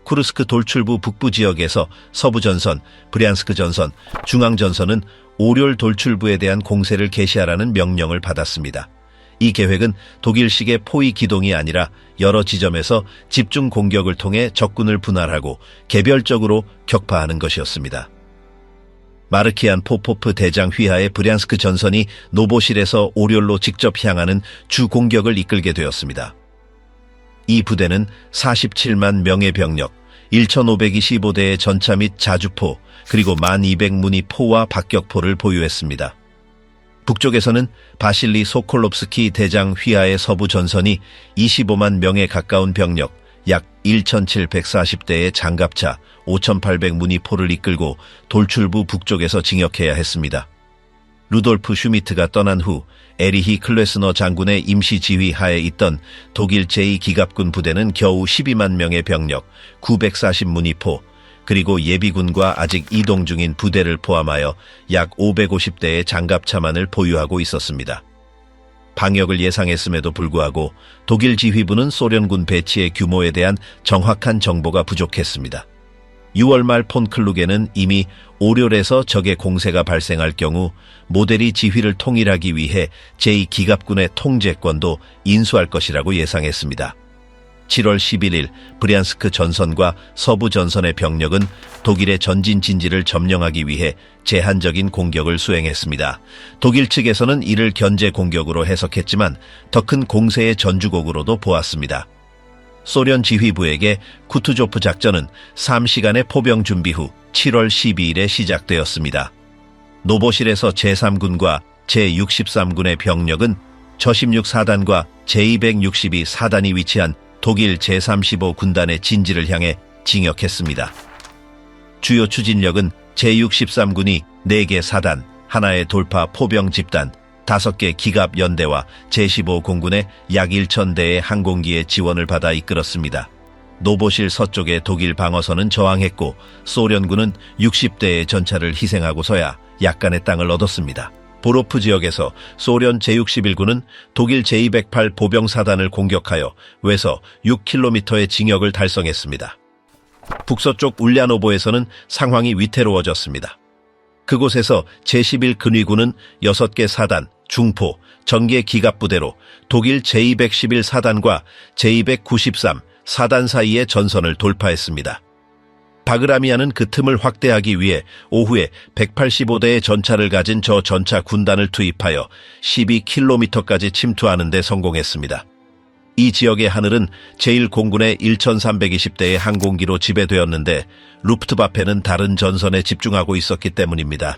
쿠르스크 돌출부 북부 지역에서 서부전선, 브리안스크 전선, 중앙전선은 오뇰 돌출부에 대한 공세를 개시하라는 명령을 받았습니다. 이 계획은 독일식의 포위 기동이 아니라 여러 지점에서 집중 공격을 통해 적군을 분할하고 개별적으로 격파하는 것이었습니다. 마르키안 포포프 대장 휘하의 브리안스크 전선이 노보실에서 오뇰로 직접 향하는 주 공격을 이끌게 되었습니다. 이 부대는 47만 명의 병력, 1,525대의 전차 및 자주포, 그리고 1,200문의 포와 박격포를 보유했습니다. 북쪽에서는 바실리 소콜롭스키 대장 휘하의 서부 전선이 25만 명에 가까운 병력, 약 1,740대의 장갑차, 5,800문의 포를 이끌고 돌출부 북쪽에서 진격해야 했습니다. 루돌프 슈미트가 떠난 후 에리히 클레스너 장군의 임시 지휘 하에 있던 독일 제2기갑군 부대는 겨우 12만 명의 병력, 940문의 포, 그리고 예비군과 아직 이동 중인 부대를 포함하여 약 550대의 장갑차만을 보유하고 있었습니다. 방역을 예상했음에도 불구하고 독일 지휘부는 소련군 배치의 규모에 대한 정확한 정보가 부족했습니다. 6월 말 폰 클루게는 이미 오뇰에서 적의 공세가 발생할 경우 모델이 지휘를 통일하기 위해 제2기갑군의 통제권도 인수할 것이라고 예상했습니다. 7월 11일 브리안스크 전선과 서부 전선의 병력은 독일의 전진 진지를 점령하기 위해 제한적인 공격을 수행했습니다. 독일 측에서는 이를 견제 공격으로 해석했지만 더 큰 공세의 전주곡으로도 보았습니다. 소련 지휘부에게 쿠투조프 작전은 3시간의 포병 준비 후 7월 12일에 시작되었습니다. 노보실에서 제3군과 제63군의 병력은 저16사단과 제262사단이 위치한 독일 제35군단의 진지를 향해 진격했습니다. 주요 추진력은 제63군이 4개 사단, 하나의 돌파 포병 집단, 5개 기갑 연대와 제15공군의 약 1,000대의 항공기의 지원을 받아 이끌었습니다. 노보실 서쪽의 독일 방어선은 저항했고 소련군은 60대의 전차를 희생하고서야 약간의 땅을 얻었습니다. 보로프 지역에서 소련 제61군은 독일 제208 보병사단을 공격하여 외서 6km의 진격을 달성했습니다. 북서쪽 울랴노보에서는 상황이 위태로워졌습니다. 그곳에서 제11 근위군은 6개 사단, 중포, 전개 기갑부대로 독일 제211사단과 제293 사단 사이의 전선을 돌파했습니다. 바그라미아는 그 틈을 확대하기 위해 오후에 185대의 전차를 가진 저 전차 군단을 투입하여 12km까지 침투하는 데 성공했습니다. 이 지역의 하늘은 제1공군의 1320대의 항공기로 지배되었는데 루프트바페는 다른 전선에 집중하고 있었기 때문입니다.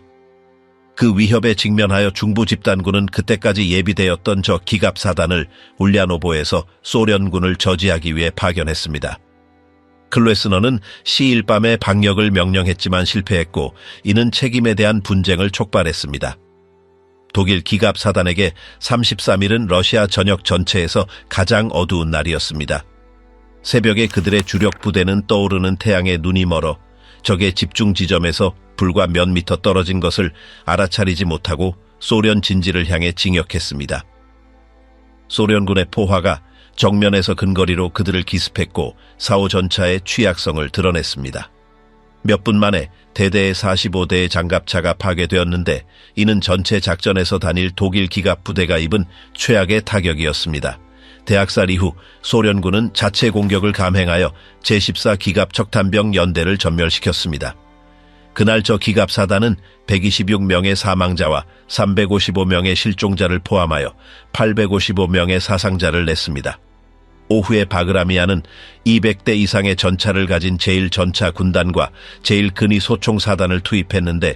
그 위협에 직면하여 중부 집단군은 그때까지 예비되었던 저 기갑사단을 울랴노보에서 소련군을 저지하기 위해 파견했습니다. 클레스너는 시일 밤에 방역을 명령했지만 실패했고 이는 책임에 대한 분쟁을 촉발했습니다. 독일 기갑사단에게 33일은 러시아 전역 전체에서 가장 어두운 날이었습니다. 새벽에 그들의 주력 부대는 떠오르는 태양에 눈이 멀어 적의 집중 지점에서 불과 몇 미터 떨어진 것을 알아차리지 못하고 소련 진지를 향해 진격했습니다. 소련군의 포화가 정면에서 근거리로 그들을 기습했고 4호 전차의 취약성을 드러냈습니다. 몇 분 만에 대대의 45대의 장갑차가 파괴되었는데 이는 전체 작전에서 단일 독일 기갑 부대가 입은 최악의 타격이었습니다. 대학살 이후 소련군은 자체 공격을 감행하여 제14 기갑 척탄병 연대를 전멸시켰습니다. 그날 저 기갑사단은 126명의 사망자와 355명의 실종자를 포함하여 855명의 사상자를 냈습니다. 오후에 바그라미아는 200대 이상의 전차를 가진 제1전차 군단과 제1근위 소총사단을 투입했는데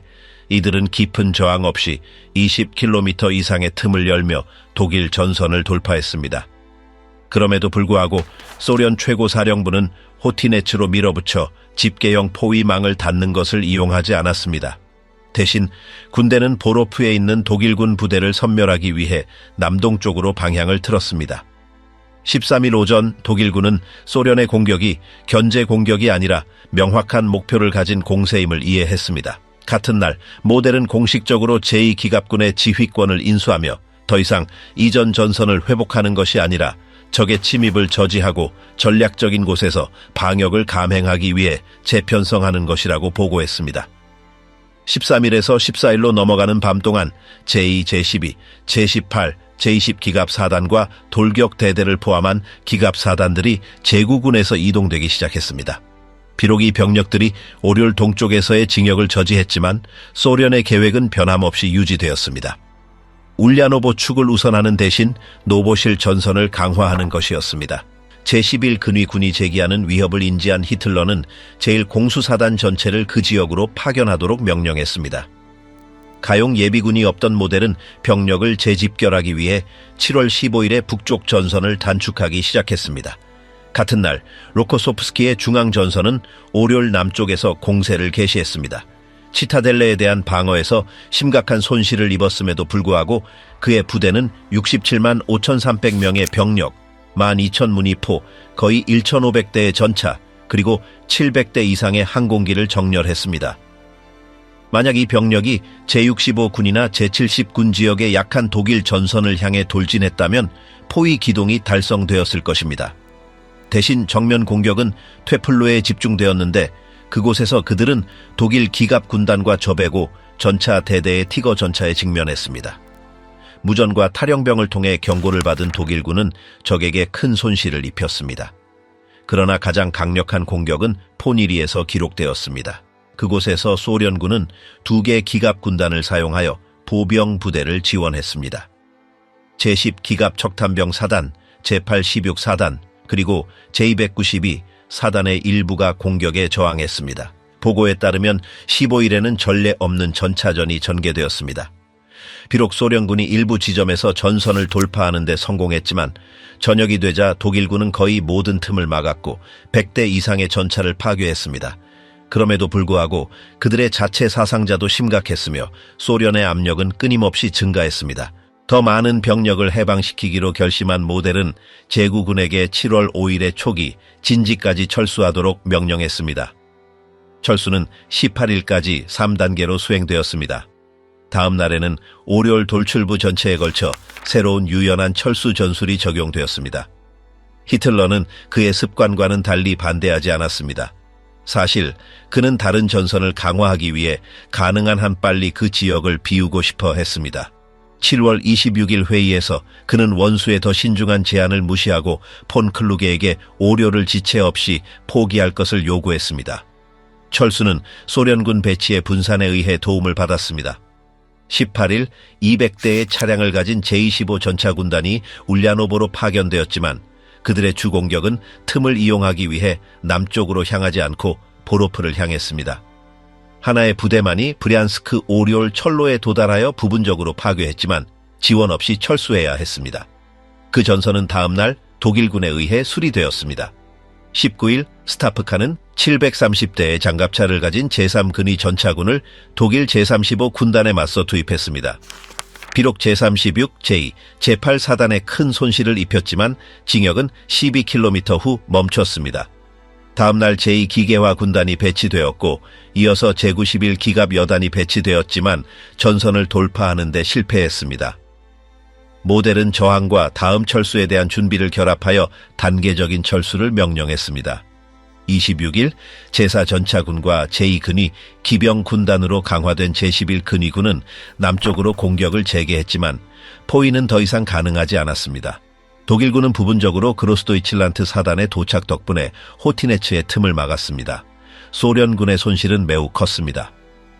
이들은 깊은 저항 없이 20km 이상의 틈을 열며 독일 전선을 돌파했습니다. 그럼에도 불구하고 소련 최고사령부는 호티네츠로 밀어붙여 집게형 포위망을 닫는 것을 이용하지 않았습니다. 대신 군대는 보로프에 있는 독일군 부대를 섬멸하기 위해 남동쪽으로 방향을 틀었습니다. 13일 오전 독일군은 소련의 공격이 견제 공격이 아니라 명확한 목표를 가진 공세임을 이해했습니다. 같은 날 모델은 공식적으로 제2기갑군의 지휘권을 인수하며 더 이상 이전 전선을 회복하는 것이 아니라 적의 침입을 저지하고 전략적인 곳에서 방역을 감행하기 위해 재편성하는 것이라고 보고했습니다. 13일에서 14일로 넘어가는 밤 동안 제2, 제12, 제18, 제20 기갑사단과 돌격대대를 포함한 기갑사단들이 제구군에서 이동되기 시작했습니다. 비록 이 병력들이 오륜 동쪽에서의 진격을 저지했지만 소련의 계획은 변함없이 유지되었습니다. 울야노보 축을 우선하는 대신 노보실 전선을 강화하는 것이었습니다. 제11 근위군이 제기하는 위협을 인지한 히틀러는 제1공수사단 전체를 그 지역으로 파견하도록 명령했습니다. 가용 예비군이 없던 모델은 병력을 재집결하기 위해 7월 15일에 북쪽 전선을 단축하기 시작했습니다. 같은 날 로코소프스키의 중앙전선은 오륜 남쪽에서 공세를 개시했습니다. 치타델레에 대한 방어에서 심각한 손실을 입었음에도 불구하고 그의 부대는 67만 5,300명의 병력, 12,000문이포, 거의 1,500대의 전차, 그리고 700대 이상의 항공기를 정렬했습니다. 만약 이 병력이 제65군이나 제70군 지역의 약한 독일 전선을 향해 돌진했다면 포위 기동이 달성되었을 것입니다. 대신 정면 공격은 퇴플로에 집중되었는데 그곳에서 그들은 독일 기갑 군단과 접에고 전차 대대의 티거 전차에 직면했습니다. 무전과 탈영병을 통해 경고를 받은 독일군은 적에게 큰 손실을 입혔습니다. 그러나 가장 강력한 공격은 포니리에서 기록되었습니다. 그곳에서 소련군은 2개 기갑 군단을 사용하여 보병 부대를 지원했습니다. 제10 기갑 척탄병 사단, 제8 16 사단, 그리고 제292 사단의 일부가 공격에 저항했습니다. 보고에 따르면 15일에는 전례 없는 전차전이 전개되었습니다. 비록 소련군이 일부 지점에서 전선을 돌파하는 데 성공했지만 저녁이 되자 독일군은 거의 모든 틈을 막았고 100대 이상의 전차를 파괴했습니다. 그럼에도 불구하고 그들의 자체 사상자도 심각했으며 소련의 압력은 끊임없이 증가했습니다. 더 많은 병력을 해방시키기로 결심한 모델은 제구군에게 7월 5일의 초기 진지까지 철수하도록 명령했습니다. 철수는 18일까지 3단계로 수행되었습니다. 다음 날에는 오륜 돌출부 전체에 걸쳐 새로운 유연한 철수 전술이 적용되었습니다. 히틀러는 그의 습관과는 달리 반대하지 않았습니다. 사실 그는 다른 전선을 강화하기 위해 가능한 한 빨리 그 지역을 비우고 싶어 했습니다. 7월 26일 회의에서 그는 원수의 더 신중한 제안을 무시하고 폰 클루게에게 오륜을 지체 없이 포기할 것을 요구했습니다. 철수는 소련군 배치의 분산에 의해 도움을 받았습니다. 18일 200대의 차량을 가진 제25 전차군단이 울야노보로 파견되었지만 그들의 주공격은 틈을 이용하기 위해 남쪽으로 향하지 않고 보로프를 향했습니다. 하나의 부대만이 브리안스크 오리올 철로에 도달하여 부분적으로 파괴했지만 지원 없이 철수해야 했습니다. 그 전선은 다음 날 독일군에 의해 수리되었습니다. 19일 스타프카는 730대의 장갑차를 가진 제3근위 전차군을 독일 제35 군단에 맞서 투입했습니다. 비록 제36, 제2, 제8 사단에 큰 손실을 입혔지만 진격은 12km 후 멈췄습니다. 다음 날 제2 기계화 군단이 배치되었고 이어서 제91 기갑 여단이 배치되었지만 전선을 돌파하는 데 실패했습니다. 모델은 저항과 다음 철수에 대한 준비를 결합하여 단계적인 철수를 명령했습니다. 26일 제4 전차군과 제2근위 기병 군단으로 강화된 제11 근위군은 남쪽으로 공격을 재개했지만 포위는 더 이상 가능하지 않았습니다. 독일군은 부분적으로 그로스도이칠란트 사단의 도착 덕분에 호티네츠의 틈을 막았습니다. 소련군의 손실은 매우 컸습니다.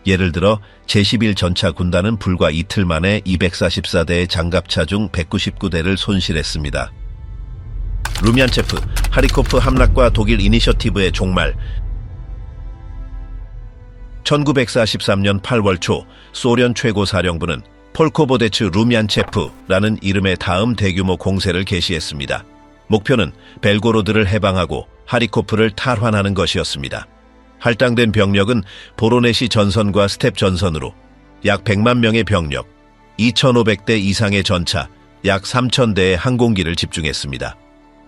예를 들어 제11 전차 군단은 불과 이틀 만에 244대의 장갑차 중 199대를 손실했습니다. 루미안체프, 하리코프 함락과 독일 이니셔티브의 종말. 1943년 8월 초 소련 최고사령부는 폴코보데츠 루미안체프라는 이름의 다음 대규모 공세를 개시했습니다. 목표는 벨고로드를 해방하고 하리코프를 탈환하는 것이었습니다. 할당된 병력은 보로네시 전선과 스텝 전선으로 약 100만 명의 병력, 2,500대 이상의 전차, 약 3,000대의 항공기를 집중했습니다.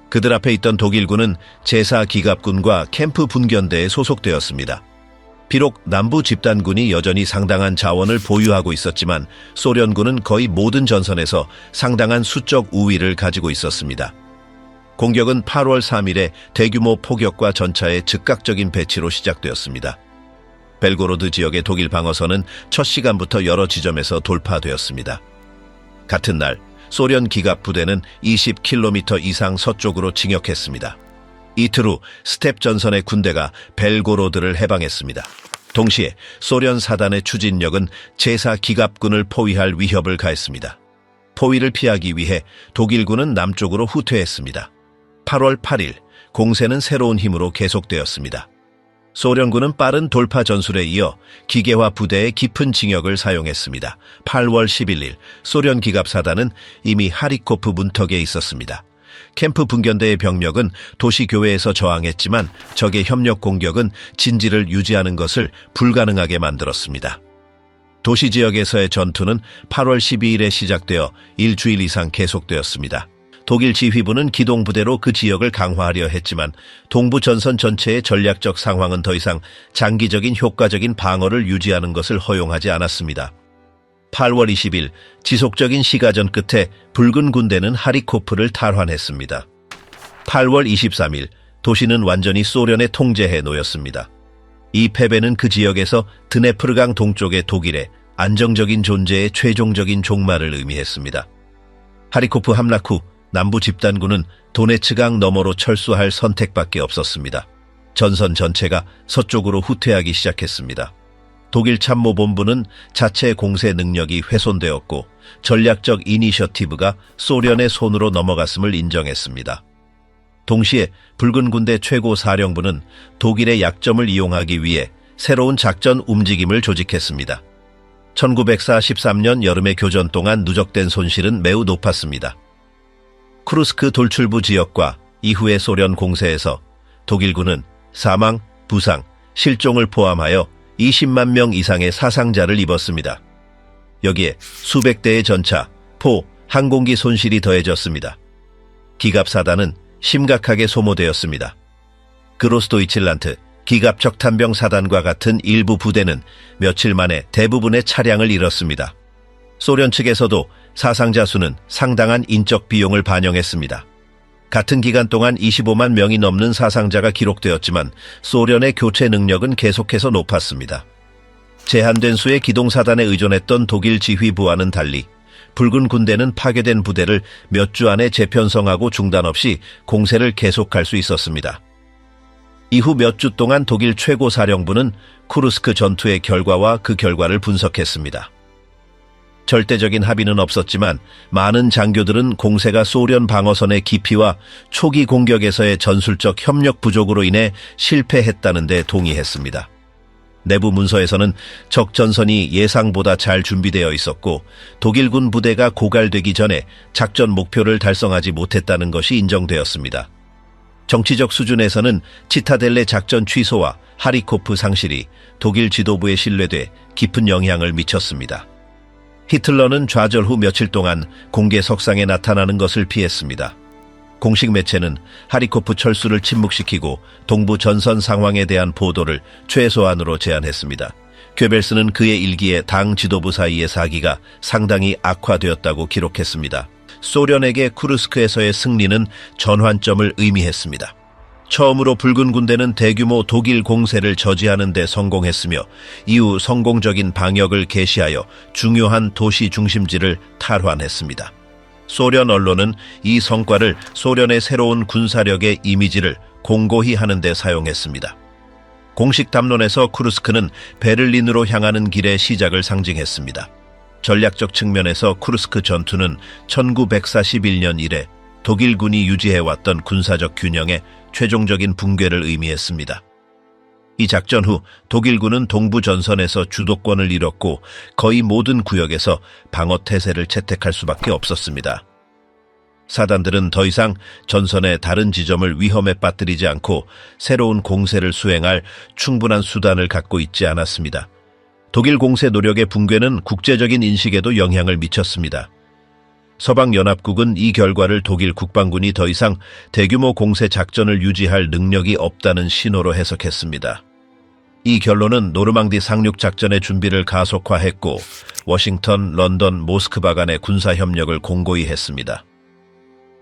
그들 앞에 있던 독일군은 제4 기갑군과 캠프 분견대에 소속되었습니다. 비록 남부 집단군이 여전히 상당한 자원을 보유하고 있었지만 소련군은 거의 모든 전선에서 상당한 수적 우위를 가지고 있었습니다. 공격은 8월 3일에 대규모 포격과 전차의 즉각적인 배치로 시작되었습니다. 벨고로드 지역의 독일 방어선은 첫 시간부터 여러 지점에서 돌파되었습니다. 같은 날 소련 기갑 부대는 20km 이상 서쪽으로 진격했습니다. 이틀 후 스텝 전선의 군대가 벨고로드를 해방했습니다. 동시에 소련 사단의 추진력은 제4 기갑군을 포위할 위협을 가했습니다. 포위를 피하기 위해 독일군은 남쪽으로 후퇴했습니다. 8월 8일 공세는 새로운 힘으로 계속되었습니다. 소련군은 빠른 돌파 전술에 이어 기계화 부대의 깊은 진역을 사용했습니다. 8월 11일 소련 기갑사단은 이미 하리코프 문턱에 있었습니다. 캠프 분견대의 병력은 도시 교외에서 저항했지만 적의 협력 공격은 진지를 유지하는 것을 불가능하게 만들었습니다. 도시 지역에서의 전투는 8월 12일에 시작되어 일주일 이상 계속되었습니다. 독일 지휘부는 기동부대로 그 지역을 강화하려 했지만 동부 전선 전체의 전략적 상황은 더 이상 장기적인 효과적인 방어를 유지하는 것을 허용하지 않았습니다. 8월 20일 지속적인 시가전 끝에 붉은 군대는 하리코프를 탈환했습니다. 8월 23일 도시는 완전히 소련의 통제에 놓였습니다. 이 패배는 그 지역에서 드네프르강 동쪽의 독일의 안정적인 존재의 최종적인 종말을 의미했습니다. 하리코프 함락 후 남부 집단군은 도네츠강 너머로 철수할 선택밖에 없었습니다. 전선 전체가 서쪽으로 후퇴하기 시작했습니다. 독일 참모본부는 자체 공세 능력이 훼손되었고 전략적 이니셔티브가 소련의 손으로 넘어갔음을 인정했습니다. 동시에 붉은 군대 최고 사령부는 독일의 약점을 이용하기 위해 새로운 작전 움직임을 조직했습니다. 1943년 여름의 교전 동안 누적된 손실은 매우 높았습니다. 쿠르스크 돌출부 지역과 이후의 소련 공세에서 독일군은 사망, 부상, 실종을 포함하여 20만 명 이상의 사상자를 입었습니다. 여기에 수백 대의 전차, 포, 항공기 손실이 더해졌습니다. 기갑사단은 심각하게 소모되었습니다. 그로스도이칠란트 기갑 적탄병 사단과 같은 일부 부대는 며칠 만에 대부분의 차량을 잃었습니다. 소련 측에서도 사상자 수는 상당한 인적 비용을 반영했습니다. 같은 기간 동안 25만 명이 넘는 사상자가 기록되었지만 소련의 교체 능력은 계속해서 높았습니다. 제한된 수의 기동사단에 의존했던 독일 지휘부와는 달리 붉은 군대는 파괴된 부대를 몇 주 안에 재편성하고 중단 없이 공세를 계속할 수 있었습니다. 이후 몇 주 동안 독일 최고사령부는 쿠르스크 전투의 결과와 그 결과를 분석했습니다. 절대적인 합의는 없었지만 많은 장교들은 공세가 소련 방어선의 깊이와 초기 공격에서의 전술적 협력 부족으로 인해 실패했다는 데 동의했습니다. 내부 문서에서는 적 전선이 예상보다 잘 준비되어 있었고 독일군 부대가 고갈되기 전에 작전 목표를 달성하지 못했다는 것이 인정되었습니다. 정치적 수준에서는 치타델레 작전 취소와 하리코프 상실이 독일 지도부에 신뢰돼 깊은 영향을 미쳤습니다. 히틀러는 좌절 후 며칠 동안 공개 석상에 나타나는 것을 피했습니다. 공식 매체는 하리코프 철수를 침묵시키고 동부 전선 상황에 대한 보도를 최소한으로 제한했습니다. 괴벨스는 그의 일기에 당 지도부 사이의 사기가 상당히 악화되었다고 기록했습니다. 소련에게 쿠르스크에서의 승리는 전환점을 의미했습니다. 처음으로 붉은 군대는 대규모 독일 공세를 저지하는 데 성공했으며 이후 성공적인 방역을 개시하여 중요한 도시 중심지를 탈환했습니다. 소련 언론은 이 성과를 소련의 새로운 군사력의 이미지를 공고히 하는 데 사용했습니다. 공식 담론에서 쿠르스크는 베를린으로 향하는 길의 시작을 상징했습니다. 전략적 측면에서 쿠르스크 전투는 1941년 이래 독일군이 유지해왔던 군사적 균형의 최종적인 붕괴를 의미했습니다. 이 작전 후 독일군은 동부 전선에서 주도권을 잃었고 거의 모든 구역에서 방어 태세를 채택할 수밖에 없었습니다. 사단들은 더 이상 전선의 다른 지점을 위험에 빠뜨리지 않고 새로운 공세를 수행할 충분한 수단을 갖고 있지 않았습니다. 독일 공세 노력의 붕괴는 국제적인 인식에도 영향을 미쳤습니다. 서방연합국은 이 결과를 독일 국방군이 더 이상 대규모 공세 작전을 유지할 능력이 없다는 신호로 해석했습니다. 이 결론은 노르망디 상륙 작전의 준비를 가속화했고 워싱턴, 런던, 모스크바 간의 군사협력을 공고히 했습니다.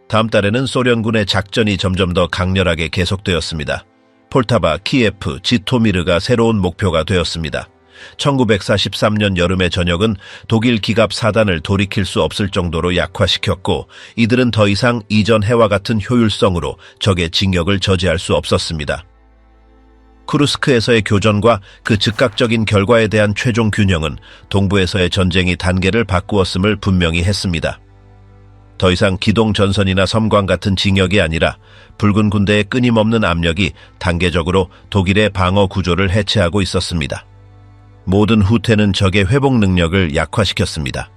다음 달에는 소련군의 작전이 점점 더 강렬하게 계속되었습니다. 폴타바, 키예프, 지토미르가 새로운 목표가 되었습니다. 1943년 여름의 저녁은 독일 기갑 4단을 돌이킬 수 없을 정도로 약화시켰고 이들은 더 이상 이전 해와 같은 효율성으로 적의 진격을 저지할 수 없었습니다. 쿠르스크에서의 교전과 그 즉각적인 결과에 대한 최종 균형은 동부에서의 전쟁이 단계를 바꾸었음을 분명히 했습니다. 더 이상 기동 전선이나 섬광 같은 징역이 아니라 붉은 군대의 끊임없는 압력이 단계적으로 독일의 방어 구조를 해체하고 있었습니다. 모든 후퇴는 적의 회복 능력을 약화시켰습니다.